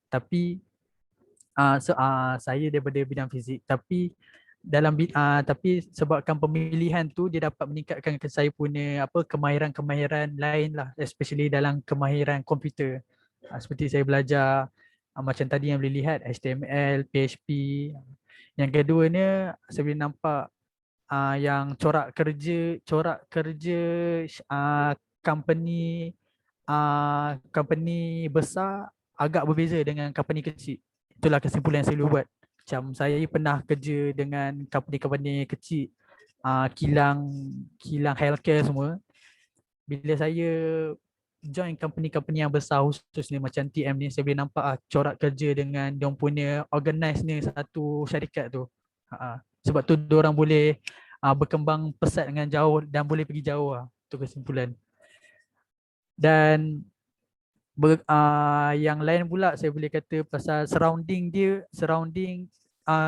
tapi saya daripada bidang fizik, tapi tapi sebabkan pemilihan tu dia dapat meningkatkan saya punya kemahiran-kemahiran lain lah, especially dalam kemahiran komputer. Seperti saya belajar macam tadi yang boleh lihat HTML, PHP. Yang keduanya saya boleh nampak yang corak kerja company company besar agak berbeza dengan company kecil. Itulah kesimpulan yang saya buat. Macam saya pernah kerja dengan company-company kecil, kilang healthcare semua. Bila saya join company-company yang besar khususnya macam TM ni, saya boleh nampak corak kerja dengan diorang punya organize ni satu syarikat tu. Sebab tu diorang boleh berkembang pesat dengan jauh dan boleh pergi jauh lah. Itu kesimpulan. Dan yang lain pula saya boleh kata pasal surrounding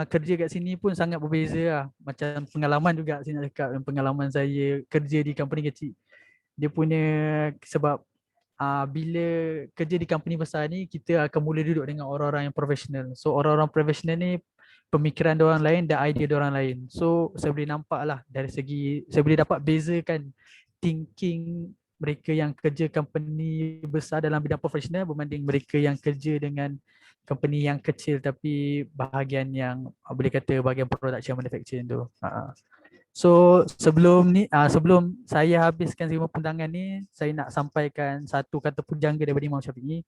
kerja kat sini pun sangat berbeza lah. Macam pengalaman juga saya nak cakap, pengalaman saya kerja di company kecil. Dia punya sebab bila kerja di company besar ni, kita akan mula duduk dengan orang-orang yang profesional. So orang-orang profesional ni pemikiran diorang lain dan idea diorang lain. So saya boleh nampak lah dari segi, saya boleh dapat bezakan thinking mereka yang kerja company besar dalam bidang profesional berbanding mereka yang kerja dengan company yang kecil tapi bahagian yang boleh kata bahagian production manufacturing tu. So sebelum saya habiskan 5 pundangan ni, saya nak sampaikan satu kata pujangga daripada Imam Syafi'i.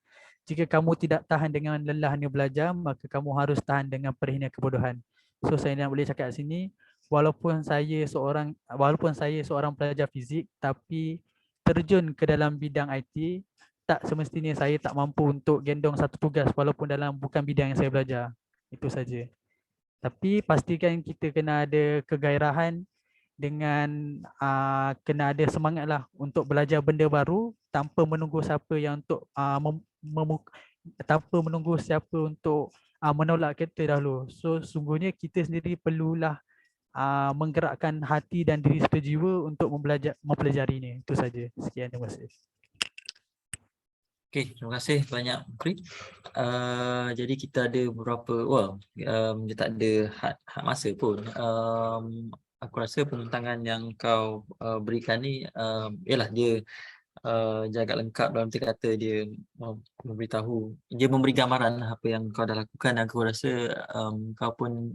Jika kamu tidak tahan dengan lelahnya belajar, maka kamu harus tahan dengan perihnya kebodohan. So saya nak boleh cakap kat sini, walaupun saya seorang pelajar fizik tapi terjun ke dalam bidang IT, tak semestinya saya tak mampu untuk gendong satu tugas walaupun dalam bukan bidang yang saya belajar. Itu saja. Tapi pastikan kita kena ada kegairahan dengan kena ada semangat lah untuk belajar benda baru tanpa menunggu siapa yang untuk tanpa menunggu siapa untuk menolak kita dahulu. So sungguhnya kita sendiri perlulah menggerakkan hati dan diri serta jiwa untuk mempelajari ni. Itu saja. Sekian, terima kasih. Okey, terima kasih banyak Mukri. Jadi kita ada beberapa, dia tak ada had masa pun. Aku rasa pembintangan yang kau berikan ni ialah dia agak lengkap dalam arti kata dia memberitahu, dia memberi gambaran lah apa yang kau dah lakukan. Aku rasa kau pun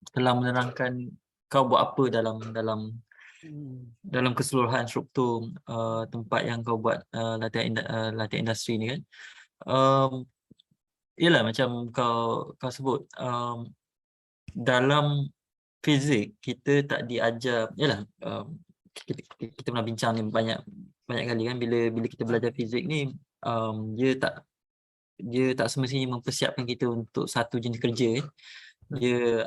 telah menerangkan kau buat apa dalam keseluruhan struktur tempat yang kau buat latihan industri ni kan. Yalah macam kau sebut, dalam fizik kita tak diajar, yalah kita pernah bincang ni banyak kali kan, bila kita belajar fizik ni dia tak semestinya mempersiapkan kita untuk satu jenis kerja kan. Dia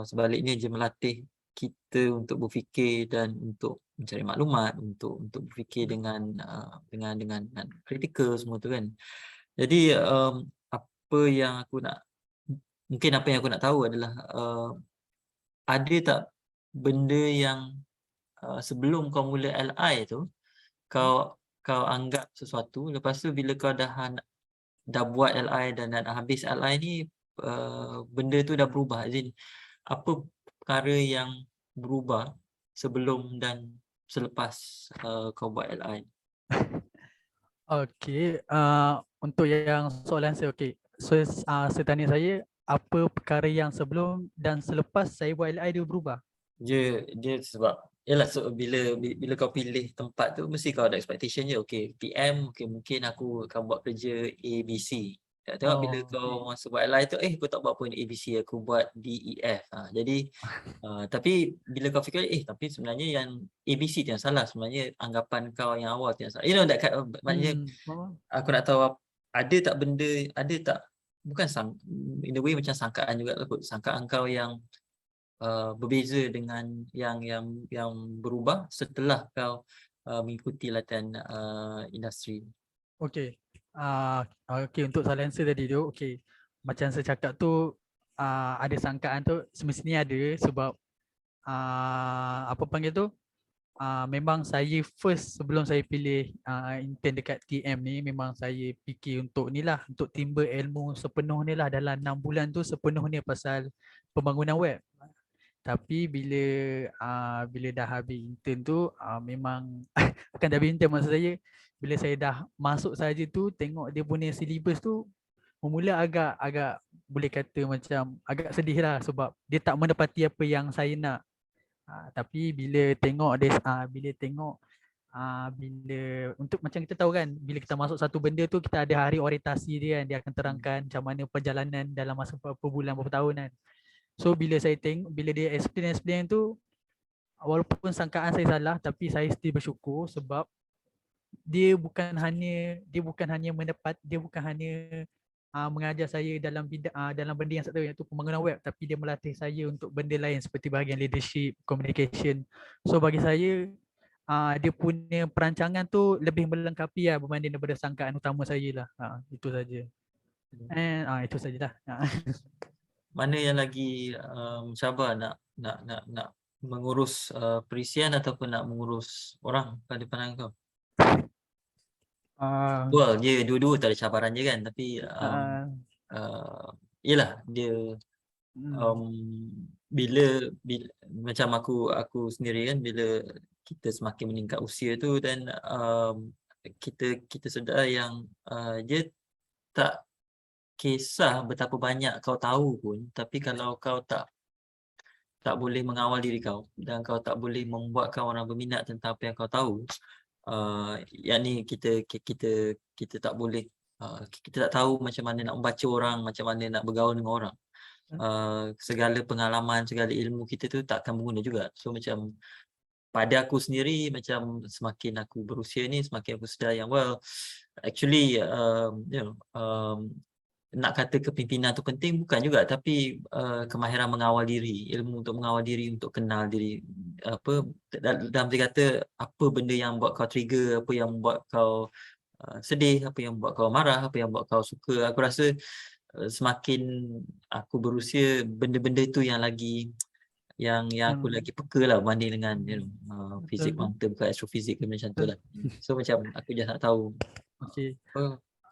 sebaliknya dia melatih kita untuk berfikir dan untuk mencari maklumat, untuk berfikir dengan kritikal semua tu kan. Jadi mungkin apa yang aku nak tahu adalah ada tak benda yang sebelum kau mula LI tu kau anggap sesuatu, lepas tu bila kau dah buat LI dan dah habis LI ni benda tu dah berubah. Jadi apa perkara yang berubah sebelum dan selepas kau buat LI? Okey, untuk yang soalan saya, okey. So saya tanya saya, apa perkara yang sebelum dan selepas saya buat LI dia berubah? Dia sebab yalah, so bila kau pilih tempat tu mesti kau ada expectation je. Okey, PM mungkin aku akan buat kerja ABC. Tengok bila kau masa buat LI tu, aku tak buat pun ABC, aku buat DEF. Jadi tapi bila kau fikir tapi sebenarnya yang ABC tu yang salah, sebenarnya anggapan kau yang awal tu yang salah. You know that kind of, maknanya aku nak tahu ada tak benda, ada tak, bukan in a way macam sangkaan juga lah kot, sangkaan kau yang berbeza dengan yang berubah setelah kau mengikuti latihan industri. Okey. Okey, untuk soalan saya tadi tu, okey. Macam saya cakap tu, ada sangkaan tu semestinya ada sebab apa panggil tu? memang saya first sebelum saya pilih intern dekat TM ni, memang saya fikir untuk ni lah, untuk timba ilmu sepenuh ni lah dalam 6 bulan tu sepenuh ni pasal pembangunan web. Tapi bila dah habis intern tu memang bukan dah habis intern, maksud saya bila saya dah masuk saja tu tengok dia punya syllabus tu memula agak boleh kata macam agak sedih lah sebab dia tak menepati apa yang saya nak. Tapi bila tengok bila untuk macam kita tahu kan, bila kita masuk satu benda tu kita ada hari orientasi dia kan, dia akan terangkan macam mana perjalanan dalam masa berapa bulan berapa tahun kan. So bila saya tengok, bila dia explain tu, walaupun sangkaan saya salah tapi saya still bersyukur sebab dia bukan hanya mengajar saya dalam dalam benda yang satu iaitu pembangunan web, tapi dia melatih saya untuk benda lain seperti bahagian leadership, communication. So bagi saya dia punya perancangan tu lebih melengkapi lah berbanding daripada sangkaan utama saya lah. Itu saja. And itu sajalah. Mana yang lagi mencabar nak mengurus perisian ataupun nak mengurus orang pada pandangan kau? Well, dia dua-dua tak ada cabaran je kan, tapi yelah dia bila macam aku sendiri kan, bila kita semakin meningkat usia tu dan kita sedar yang dia tak kisah betapa banyak kau tahu pun, tapi kalau kau tak boleh mengawal diri kau dan kau tak boleh membuatkan orang berminat tentang apa yang kau tahu, yang ni kita tak boleh, kita tak tahu macam mana nak membaca orang, macam mana nak bergaul dengan orang. Segala pengalaman, segala ilmu kita tu tak akan berguna juga. So macam pada aku sendiri, macam semakin aku berusia ni, semakin aku sedar yang actually nak kata kepimpinan tu penting bukan juga, tapi kemahiran mengawal diri, ilmu untuk mengawal diri, untuk kenal diri, dalam dia kata apa benda yang buat kau trigger, apa yang buat kau sedih, apa yang buat kau marah, apa yang buat kau suka. Aku rasa semakin aku berusia, benda-benda tu yang aku lagi peka lah berbanding dengan fizik kuantum ke astrofizik ke macam tu lah. So macam aku just nak tahu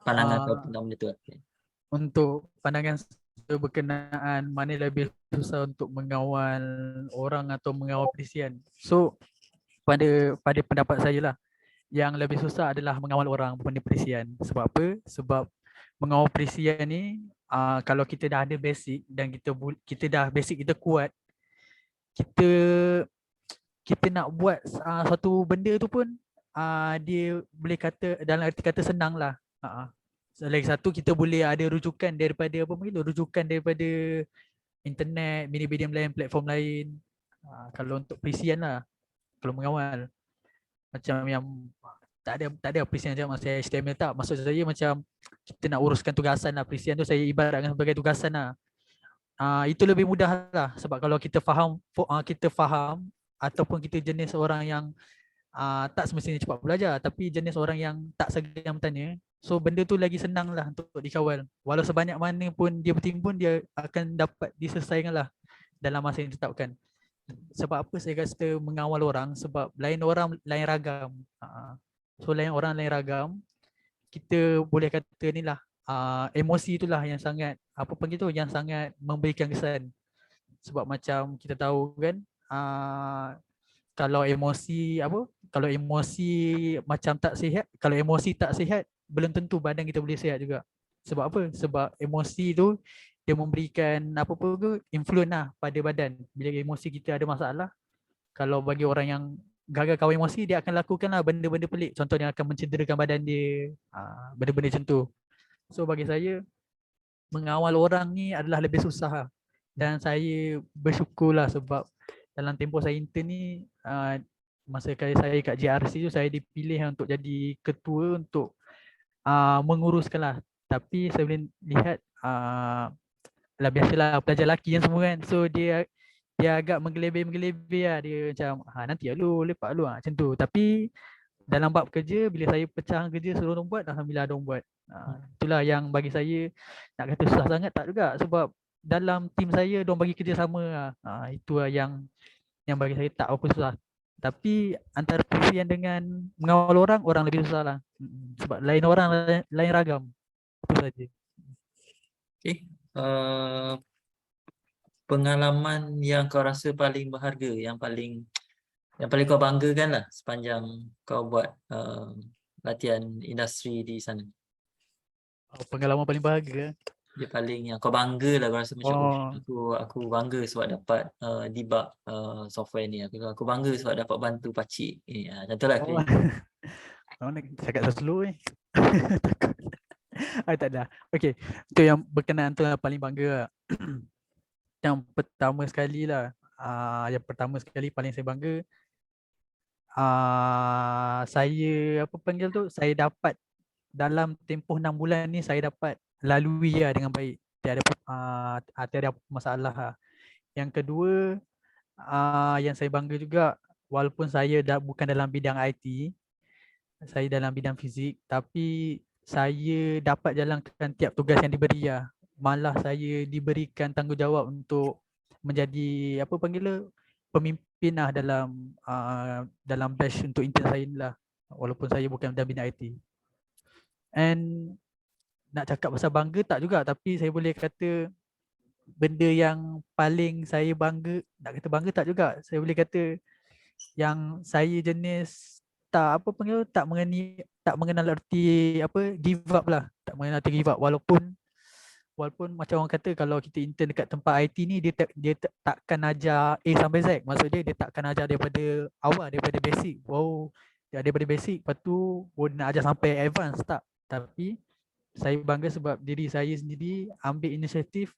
pandangan kau tentang benda tu lah. Untuk pandangan saya berkenaan mana lebih susah untuk mengawal orang atau mengawal perisian. So pada pendapat saya lah, yang lebih susah adalah mengawal orang berbanding perisian. Sebab apa? Sebab mengawal perisian ni kalau kita dah ada basic dan kita dah basic kita kuat, kita nak buat satu benda tu pun dia boleh kata dalam arti kata senang lah. Lagi satu, kita boleh ada rujukan daripada internet, medium lain, platform lain. Kalau untuk perisian lah, kalau mengawal macam yang tak ada perisian macam masa HTML tak. Maksud saya macam kita nak uruskan tugasan lah, perisian tu saya ibaratkan sebagai tugasan lah. Itu lebih mudah lah sebab kalau kita faham ataupun kita jenis orang yang tak semestinya cepat belajar tapi jenis orang yang tak segan bertanya, so benda tu lagi senang lah untuk dikawal. Walau sebanyak mana pun dia bertimbun, dia akan dapat diselesaikan lah dalam masa yang ditetapkan. Sebab apa saya kata mengawal orang? Sebab lain orang lain ragam. So lain orang lain ragam, kita boleh kata ni lah emosi itulah yang sangat yang sangat memberikan kesan. Sebab macam kita tahu kan, kalau emosi macam tak sihat, kalau emosi tak sihat, belum tentu badan kita boleh sihat juga. Sebab apa? Sebab emosi tu dia memberikan influence lah pada badan. Bila emosi kita ada masalah, kalau bagi orang yang gagal kawal emosi, dia akan lakukan lah benda-benda pelik. Contohnya akan mencederakan badan dia, benda-benda macam tu. So bagi saya, mengawal orang ni adalah lebih susah lah. Dan saya bersyukur lah sebab dalam tempoh saya intern ni, masa saya kat JRC tu, saya dipilih untuk jadi ketua untuk menguruskan lah. Tapi saya boleh lihat lah biasalah pelajar lelaki yang semua kan. So dia agak menggelebih lah. Dia macam nanti lu lepak lu macam tu. Tapi dalam bab kerja, bila saya pecah kerja suruh orang buat, alhamdulillah ada orang buat. Itulah yang bagi saya nak kata susah sangat tak juga, sebab dalam tim saya diorang bagi kerja sama lah. Itu lah yang bagi saya tak apa susah. Tapi antara perisian dengan mengawal orang lebih susah lah. Sebab lain orang, lain ragam. Itu saja. Okay. Pengalaman yang kau rasa paling berharga, yang paling kau banggakan lah sepanjang kau buat latihan industri di sana. Pengalaman paling bahagia. Dia paling yang kau bangga lah, kau rasa macam aku bangga sebab dapat debug software ni. Aku bangga sebab dapat bantu pakcik. Contohlah. Nak cakap slow takut. Tak ada. Okey, itu yang berkenaan tu lah paling bangga. Yang pertama sekali lah, paling saya bangga, saya saya dapat dalam tempoh 6 bulan ni saya dapat lalui lah dengan baik, tiada apa masalah lah. Yang kedua, yang saya bangga juga, walaupun saya bukan dalam bidang IT, saya dalam bidang fizik, tapi saya dapat jalankan tiap tugas yang diberi lah. Malah saya diberikan tanggungjawab untuk menjadi pemimpin lah dalam batch untuk intern saya ni lah, walaupun saya bukan dalam bidang IT. And nak cakap pasal bangga tak juga, tapi saya boleh kata benda yang paling saya bangga, nak kata bangga tak juga, saya boleh kata yang saya jenis tak mengenal arti give up lah, tak mengenal arti give up. Walaupun macam orang kata kalau kita intern dekat tempat IT ni, dia takkan ajar A sampai Z. Maksudnya dia takkan ajar daripada awal, daripada basic. Daripada basic, lepas tu nak ajar sampai advance, tak. Tapi saya bangga sebab diri saya sendiri ambil inisiatif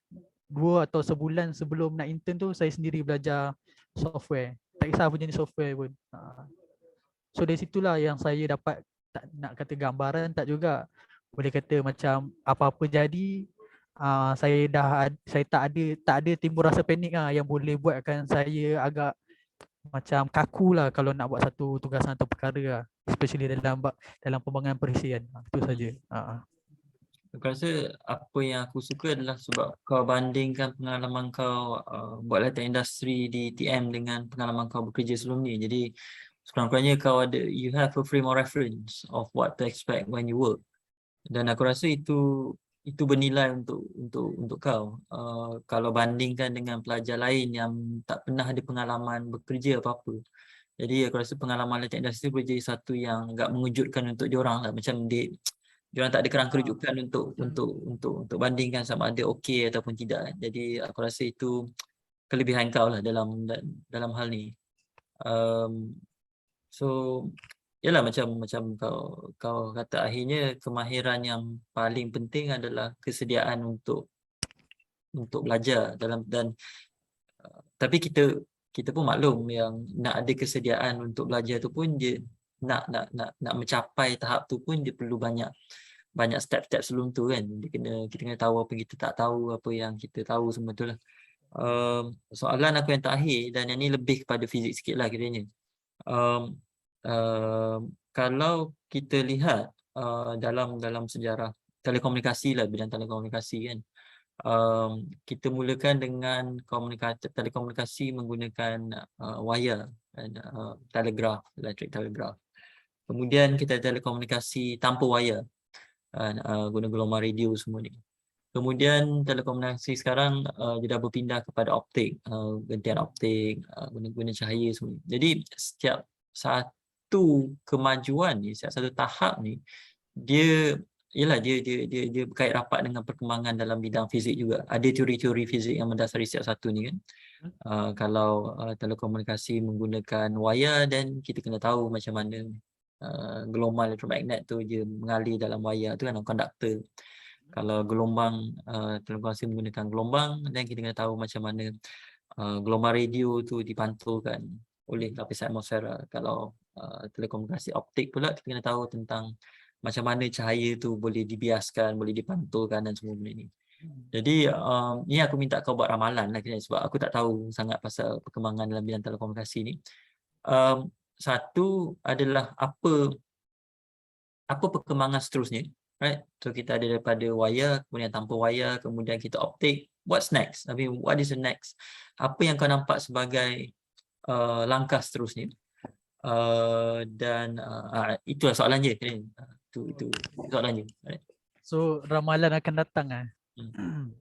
2 atau sebulan sebelum nak intern tu, saya sendiri belajar software. Tak kisah apa jenis software pun. So dari situlah yang saya dapat, tak nak kata gambaran tak juga, boleh kata macam apa-apa jadi, saya tak ada timbul rasa panik lah, yang boleh buatkan saya agak macam kaku lah kalau nak buat satu tugasan atau perkara lah, especially dalam pembangunan perisian. Itu saja. Aku rasa apa yang aku suka adalah sebab kau bandingkan pengalaman kau buat latihan industri di TM dengan pengalaman kau bekerja sebelum ni. Jadi sekurang-kurangnya you have a frame of reference of what to expect when you work. Dan aku rasa itu bernilai untuk kau. Kalau bandingkan dengan pelajar lain yang tak pernah ada pengalaman bekerja apa-apa. Jadi aku rasa pengalaman latihan industri boleh jadi satu yang agak mengejutkan untuk diorang lah. Macam diorang tak ada kerangka rujukan untuk bandingkan sama ada okey ataupun tidak. Jadi aku rasa itu kelebihan kau lah dalam hal ni. So yalah, macam kau kata, akhirnya kemahiran yang paling penting adalah kesediaan untuk belajar tapi kita pun maklum yang nak ada kesediaan untuk belajar tu pun dia nak mencapai tahap tu pun dia perlu banyak step-step sebelum tu kan. Kita kena tahu apa yang kita tak tahu, apa yang kita tahu, semua tu lah. Soalan aku yang terakhir, dan yang ni lebih kepada fizik sikit lah kiranya. Kalau kita lihat dalam sejarah telekomunikasi lah, bidang telekomunikasi kan, kita mulakan dengan telekomunikasi menggunakan wire dan telegraf, electric telegraph. Kemudian kita telekomunikasi tanpa wire, guna gelombang radio semua ni. Kemudian telekomunikasi sekarang dia dah berpindah kepada optik, gantian optik, guna cahaya semua. Jadi setiap satu kemajuan ni, setiap satu tahap ni, dia berkait rapat dengan perkembangan dalam bidang fizik juga. Ada teori-teori fizik yang mendasari setiap satu ni kan. Kalau telekomunikasi menggunakan wire, dan kita kena tahu macam mana gelombang elektromagnet tu dia mengalir dalam wire tu kan, konduktor. Kalau gelombang telekomunikasi menggunakan gelombang, dan kita kena tahu macam mana gelombang radio tu dipantulkan oleh lapisan atmosfera. Kalau telekomunikasi optik pula, kita kena tahu tentang macam mana cahaya tu boleh dibiaskan, boleh dipantulkan dan semua benda ni. Jadi ni aku minta kau buat ramalan lah, sebab aku tak tahu sangat pasal perkembangan dalam bidang telekomunikasi ni. Satu adalah apa perkembangan seterusnya, right? So kita ada daripada wire, kemudian tanpa wire, kemudian kita optik. What's next? What is the next? Apa yang kau nampak sebagai langkah seterusnya? Dan itulah soalan je. Itu soalan je. Alright. So ramalan akan datang ah. Hmm.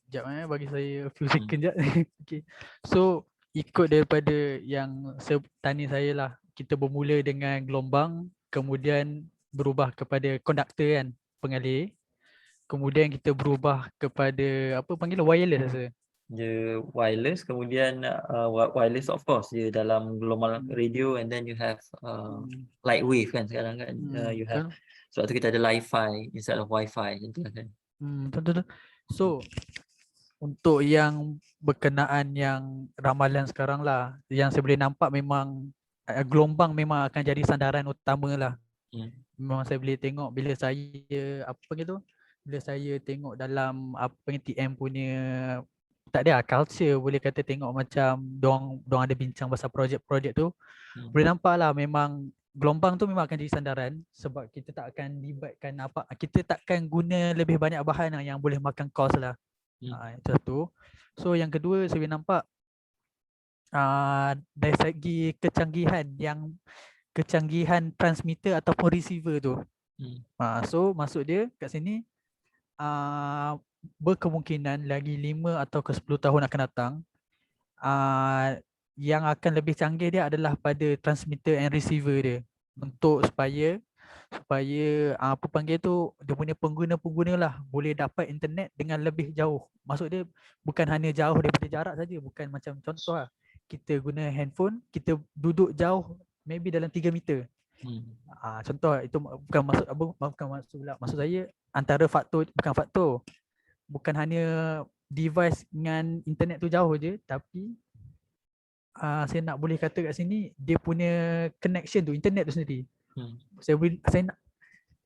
Sekejap bagi saya a few Hmm. second jap. Okay. So ikut daripada yang tanya saya lah, kita bermula dengan gelombang, kemudian berubah kepada konduktor kan, pengalih. Kemudian kita berubah kepada apa panggil wireless rasa. Dia wireless, kemudian wireless of course dia dalam gelombang radio, and then you have light wave kan sekarang kan. You have, sebab tu kita ada li-fi instead of wifi macam tu lah kan. Betul. So untuk yang berkenaan yang ramalan sekarang lah, yang saya boleh nampak memang gelombang memang akan jadi sandaran utama lah. Memang saya boleh tengok bila saya apa gitu, bila saya tengok dalam apa yang TM punya, tak ada culture, boleh kata tengok macam dong ada bincang pasal projek-projek tu, boleh nampak lah memang gelombang tu memang akan jadi sandaran, sebab kita tak akan libatkan kita takkan guna lebih banyak bahan yang boleh makan kos lah. Itu satu. So yang kedua saya boleh nampak dari segi kecanggihan transmitter ataupun receiver tu. So maksud dia kat sini berkemungkinan lagi 5 atau ke 10 tahun akan datang, yang akan lebih canggih dia adalah pada transmitter and receiver dia, untuk supaya apa panggil tu, dia punya pengguna lah boleh dapat internet dengan lebih jauh. Maksud dia bukan hanya jauh daripada jarak saja, bukan macam contoh lah, kita guna handphone, kita duduk jauh maybe dalam 3 meter. Contoh itu bukan maksud pula. Maksud saya antara faktor, bukan hanya device dengan internet tu jauh je, tapi saya nak boleh kata kat sini dia punya connection tu, internet tu sendiri. Saya nak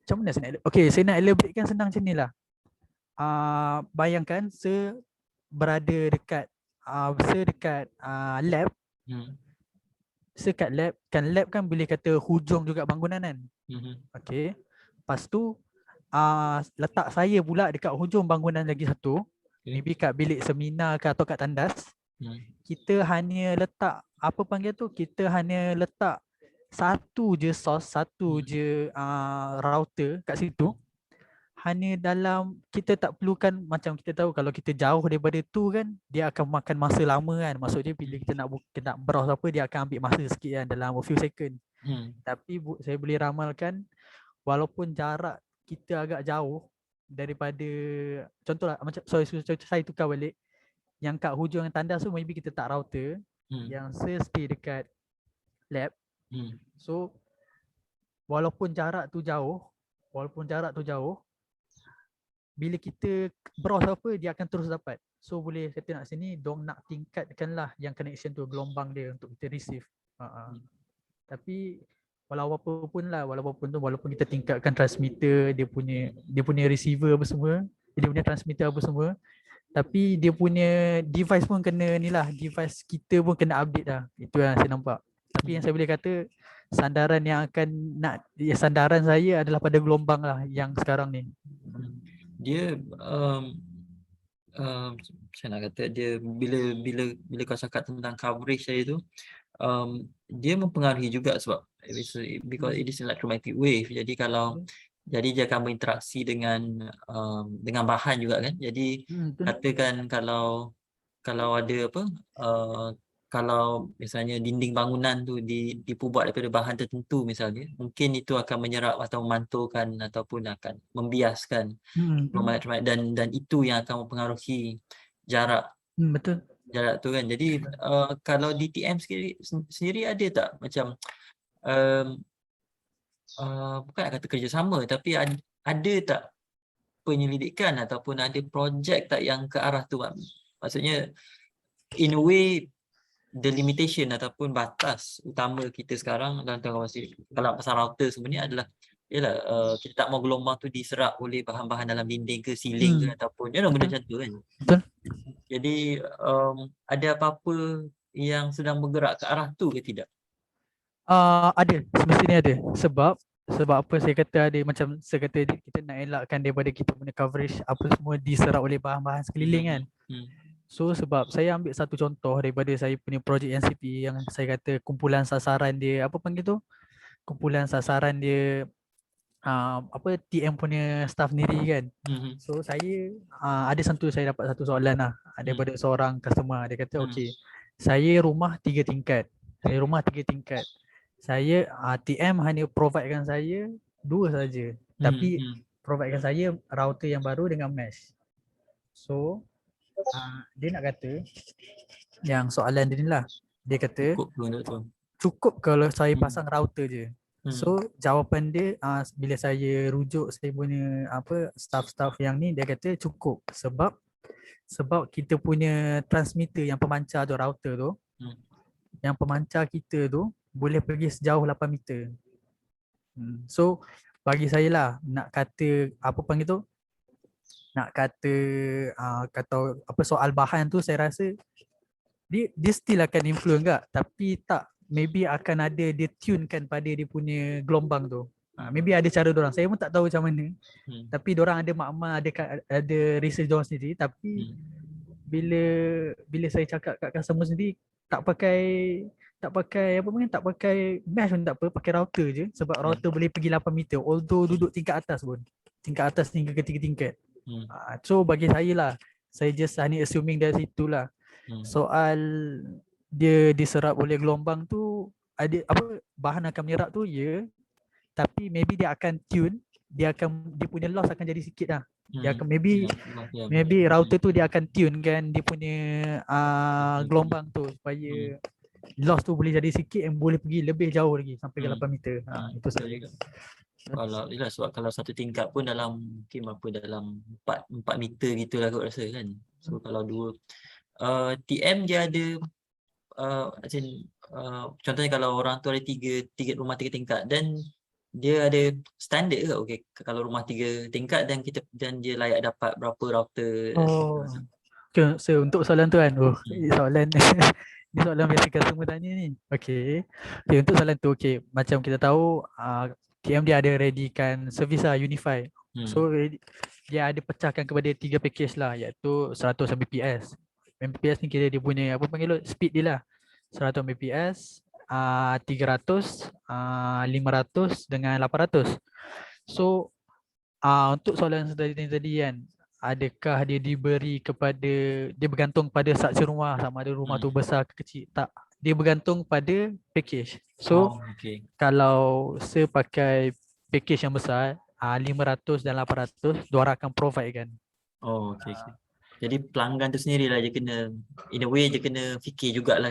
macam mana saya nak, saya nak elaboratekan senang macam ni lah. Bayangkan berada dekat lab. Sekat lab kan boleh kata hujung juga bangunan kan. Lepas tu letak saya pula dekat hujung bangunan lagi satu, maybe kat bilik seminar ke atau kat tandas. Kita hanya letak apa panggil tu, kita hanya letak satu je source, satu je router kat situ. Hanya dalam, kita tak perlukan, macam kita tahu kalau kita jauh daripada tu kan, dia akan makan masa lama kan. Maksud dia bila kita nak browse apa, dia akan ambil masa sikit kan, dalam a few second. Tapi saya boleh ramalkan, walaupun jarak kita agak jauh daripada, contohlah macam saya tukar balik, yang kat hujung tandas tu maybe kita tak router, yang saya stay dekat lab. So walaupun jarak tu jauh, bila kita browse apa, dia akan terus dapat. So boleh kata nak sini, dong nak tingkatkan lah yang connection tu, gelombang dia untuk kita receive. Tapi walaupun kita tingkatkan transmitter, dia punya receiver apa semua, dia punya transmitter apa semua, tapi dia punya device pun kena ni lah, device kita pun kena update lah. Itu yang saya nampak. Tapi yang saya boleh kata, sandaran saya adalah pada gelombang lah yang sekarang ni. Dia saya nak kata dia, bila kau cakap tentang coverage saya tu, dia mempengaruhi juga sebab because it is electromagnetic wave. Jadi dia akan berinteraksi dengan bahan juga kan. Jadi katakan kalau ada apa, kalau misalnya dinding bangunan tu dibuat daripada bahan tertentu misalnya, mungkin itu akan menyerap atau memantulkan ataupun akan membiaskan elektromagnetik, dan itu yang akan mempengaruhi jarak. Betul. Jarak tu kan. Jadi kalau DTM sendiri ada tak macam bukan nak kata kerjasama, tapi ada tak penyelidikan ataupun ada projek tak yang ke arah tu? Maksudnya in a way, the limitation ataupun batas utama kita sekarang dalam tengah kalau pasal router semua ni adalah kita tak mau gelombang tu diserap oleh bahan-bahan dalam dinding ke siling ke ataupun benda macam tu kan. Betul. Jadi ada apa-apa yang sedang bergerak ke arah tu ke tidak? Ada, semestinya ada. Sebab apa saya kata ada, macam saya kata kita nak elakkan daripada kita punya coverage apa semua diserap oleh bahan-bahan sekeliling kan. So sebab saya ambil satu contoh daripada saya punya projek NCP yang saya kata kumpulan sasaran dia, apa panggil tu? Kumpulan sasaran dia apa TM punya staff sendiri kan. So saya ada saya dapat satu soalan lah daripada seorang customer. Dia kata okey, saya rumah 3 tingkat. Saya TM hanya providekan saya 2 saja. Tapi providekan saya router yang baru dengan mesh. So dia nak kata yang soalan dia ni lah. Dia kata cukup kalau saya pasang router je. So jawapan dia bila saya rujuk saya punya staff-staff yang ni, dia kata cukup sebab kita punya transmitter yang pemancar tu, router tu, yang pemancar kita tu boleh pergi sejauh 8 meter. So bagi saya lah, nak kata apa panggil tu, nak kata soal bahan tu, saya rasa dia still akan influence enggak, tapi tak, maybe akan ada dia tune kan pada dia punya gelombang tu. Maybe ada cara diorang, saya pun tak tahu macam mana. Tapi diorang ada makmal, ada research diorang sendiri. Tapi bila saya cakap kat customer sendiri, tak pakai mesh pun tak apa, pakai router je. Sebab router boleh pergi 8 meter, although duduk tingkat atas pun, tingkat atas hingga ke 3 tingkat. So bagi saya lah, saya just hanya assuming dari situ lah. Soal dia diserap oleh gelombang tu, ada bahan akan menyerap tu, ya. Tapi maybe dia akan tune, dia punya loss akan jadi sikit lah. Dia akan maybe router tu dia akan tune kan dia punya gelombang tu supaya loss tu boleh jadi sikit yang boleh pergi lebih jauh lagi sampai ke 8 meter. Itu saja. Sebab kalau satu tingkat pun dalam dalam 4 meter gitulah aku rasa kan. So kalau TM dia ada contohnya kalau orang tu ada rumah 3 tingkat, dan dia ada standard ke okey kalau rumah 3 tingkat dan dia layak dapat berapa router? Okay, so untuk soalan tu kan, soalan ni soalan biasa customer tanya ni. Okey, untuk soalan tu, macam kita tahu TM dia ada readykan servis lah, Unify. So dia ada pecahkan kepada 3 package lah, iaitu 100 Mbps. Mbps ni kira dia punya speed dia lah. 100 Mbps, 300, 500 dengan 800. So untuk soalan tadi kan, adakah dia diberi kepada, dia bergantung pada saksi rumah, sama ada rumah tu besar ke kecil, tak. Dia bergantung pada package. So kalau saya pakai package yang besar, 500 dan 800, diorang akan provide kan. Jadi pelanggan tu sendirilah dia kena, in a way dia kena fikir jugalah.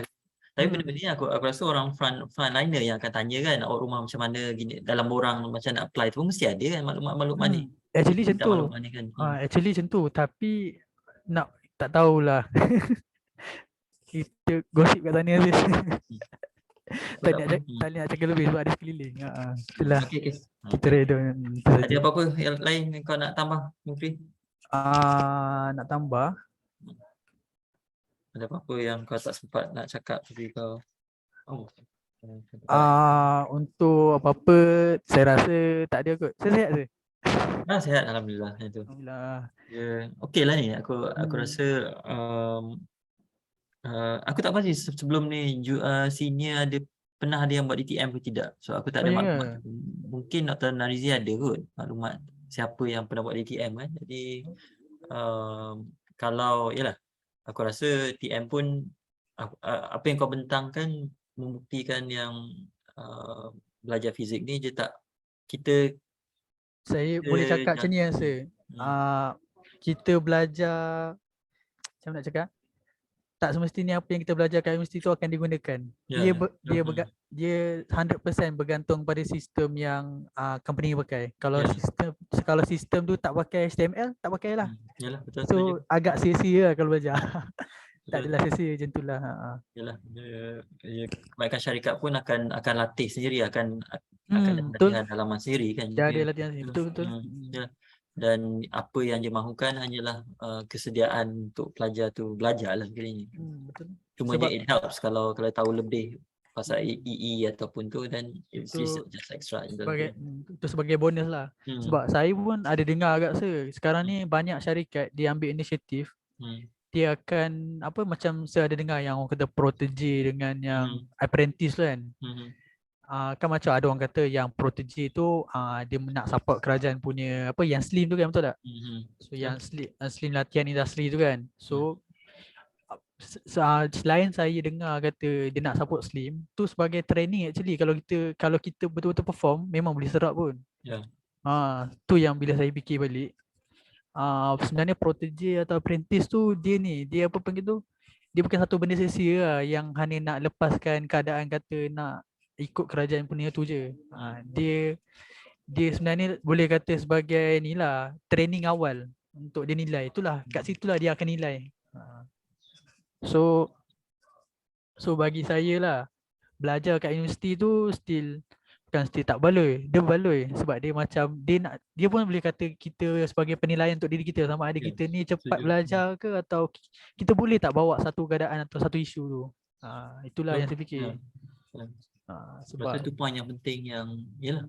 Tapi benda-benda ni aku rasa orang frontliner yang akan tanya kan, rumah macam mana gini, dalam orang macam nak apply tu pun mesti ada kan maklumat ni. Actually macam tu. Actually macam tu, tapi tak tahulah. Kita gosip kat sana habis. Tak nak cakap lebih sebab ada sekeliling. Itulah. Kita redo. Ada apa-apa yang lain yang kau nak tambah, Mufri? Nak tambah, ada apa-apa yang kau tak sempat nak cakap tapi kau untuk apa-apa saya rasa tak ada kot. Saya sihat je. Sihat alhamdulillah. Itu. Alhamdulillah. Okey lah ni. Aku rasa aku tak pasti sebelum ni senior pernah ada yang buat DTM ke tidak. So aku tak ada maklumat. Mungkin Dr. Narizi ada kot maklumat siapa yang pernah buat DTM kan. Jadi kalau yalah, aku rasa TM pun apa yang kau bentangkan membuktikan yang belajar fizik ni je tak saya boleh cakap macam ni rasa. Kita belajar, macam nak cakap, tak semestinya apa yang kita belajar kat universiti tu akan digunakan. Dia 100% bergantung pada sistem yang company pakai. Kalau sistem tu tak pakai HTML, tak pakailah. Yalah, betul. So agak sia-sia lah kalau belajar. Tak adalah sia-sia macam itulah. Yalah, kebanyakan syarikat pun akan latih sendiri, akan ada latihan dalaman sendiri kan. Dia ada latihan sendiri, betul. Dan apa yang dia mahukan hanyalah kesediaan untuk pelajar tu belajarlah kali ni. Betul. Cuma dia it helps kalau tahu lebih pasal EE ataupun tu, dan it's just extra. Itu sebagai bonus lah. Sebab saya pun ada dengar agak sekarang ni banyak syarikat dia ambil inisiatif dia akan apa macam saya ada dengar yang orang kata protege dengan yang apprentice tu kan. Kan macam ada orang kata yang protege tu dia nak support kerajaan punya apa yang slim tu kan, betul tak? So yang slim latihan industri tu kan. So selain saya dengar kata dia nak support slim tu sebagai training actually, kalau kita betul-betul perform memang boleh serap pun. Tu yang bila saya fikir balik, sebenarnya protege atau apprentice tu dia apa panggil tu, dia bukan satu benda sia-sia lah, yang hanya nak lepaskan keadaan kata nak ikut kerajaan punya tu je. Dia sebenarnya boleh kata sebagai ni lah, training awal untuk dia nilai. Itulah kat situlah dia akan nilai. So bagi saya lah, belajar kat universiti tu bukan still tak baloi. Dia baloi sebab dia macam dia pun boleh kata kita sebagai penilaian untuk diri kita, sama ada kita ni cepat belajar ke, atau kita boleh tak bawa satu keadaan atau satu isu tu. Itulah yang saya fikir. Sebab itu point yang penting yang yalah,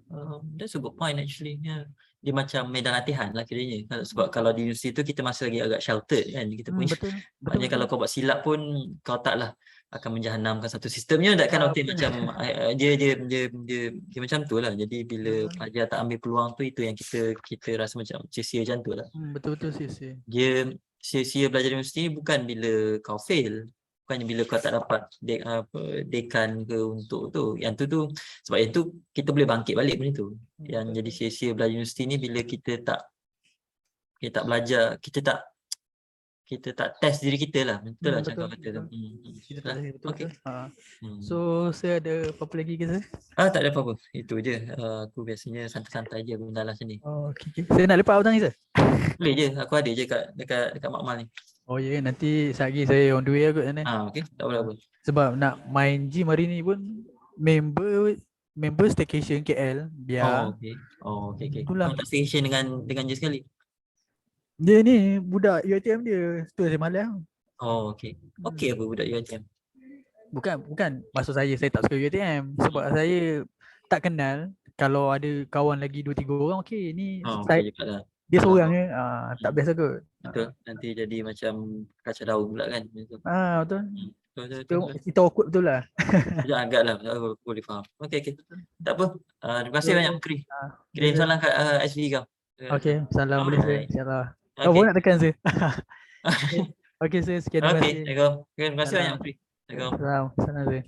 that's a good point actually. Dia macam medan latihan lah kiranya. Sebab kalau di universiti tu kita masih lagi agak sheltered kan, kita punya. Betul. Maknanya kalau kau buat silap pun kau taklah akan menjahanamkan satu sistemnya, that kind of thing. Macam dia macam tu lah. Jadi bila pelajar tak ambil peluang tu, itu yang kita rasa macam sia-sia macam tu lah. Betul-betul sia-sia. Dia sia-sia belajar di universiti bukan bila kau fail, bukannya bila kau tak dapat dekan ke untuk tu. Yang tu sebab itu kita boleh bangkit balik benda tu. Yang jadi sia-sia belajar universiti ni bila kita tak belajar, kita tak test diri kita lah. Betul lah macam kau kata tu. Okay. So saya ada apa-apa lagi ke saya? Tak ada apa-apa. Itu je. Aku biasanya santai-santai je benda lah sini. Okay. Saya nak lepak hutang ni sir? Boleh je. Aku ada je dekat Makmal ni. Oh ya, nanti sekejap saya on the way kot sana. Okay. Tak apa-apa. Sebab nak main gym hari ni pun member staycation KL biar. Okay. Kau tak staycation dengan je sekali? Dia ni budak UiTM dia. Tu saya malas. Okay. Okay apa budak UiTM? Bukan. Maksud saya tak suka UiTM. Sebab saya tak kenal. Kalau ada kawan lagi 2-3 orang, okay. Ni dia seorang je. Tak biasa kot. Betul. Nanti jadi macam kacau daun pula kan. Betul. Betul. Kita awkward betul lah. Agak lah. Aku boleh faham. Okay. Tak apa. Terima kasih banyak Mukri. Kirim salam kat SV kau. Okay. Salam boleh saya. InsyaAllah. Kau nak tekan saya. Okay saya sekian. Terima kasih banyak Mukri. Salam saya.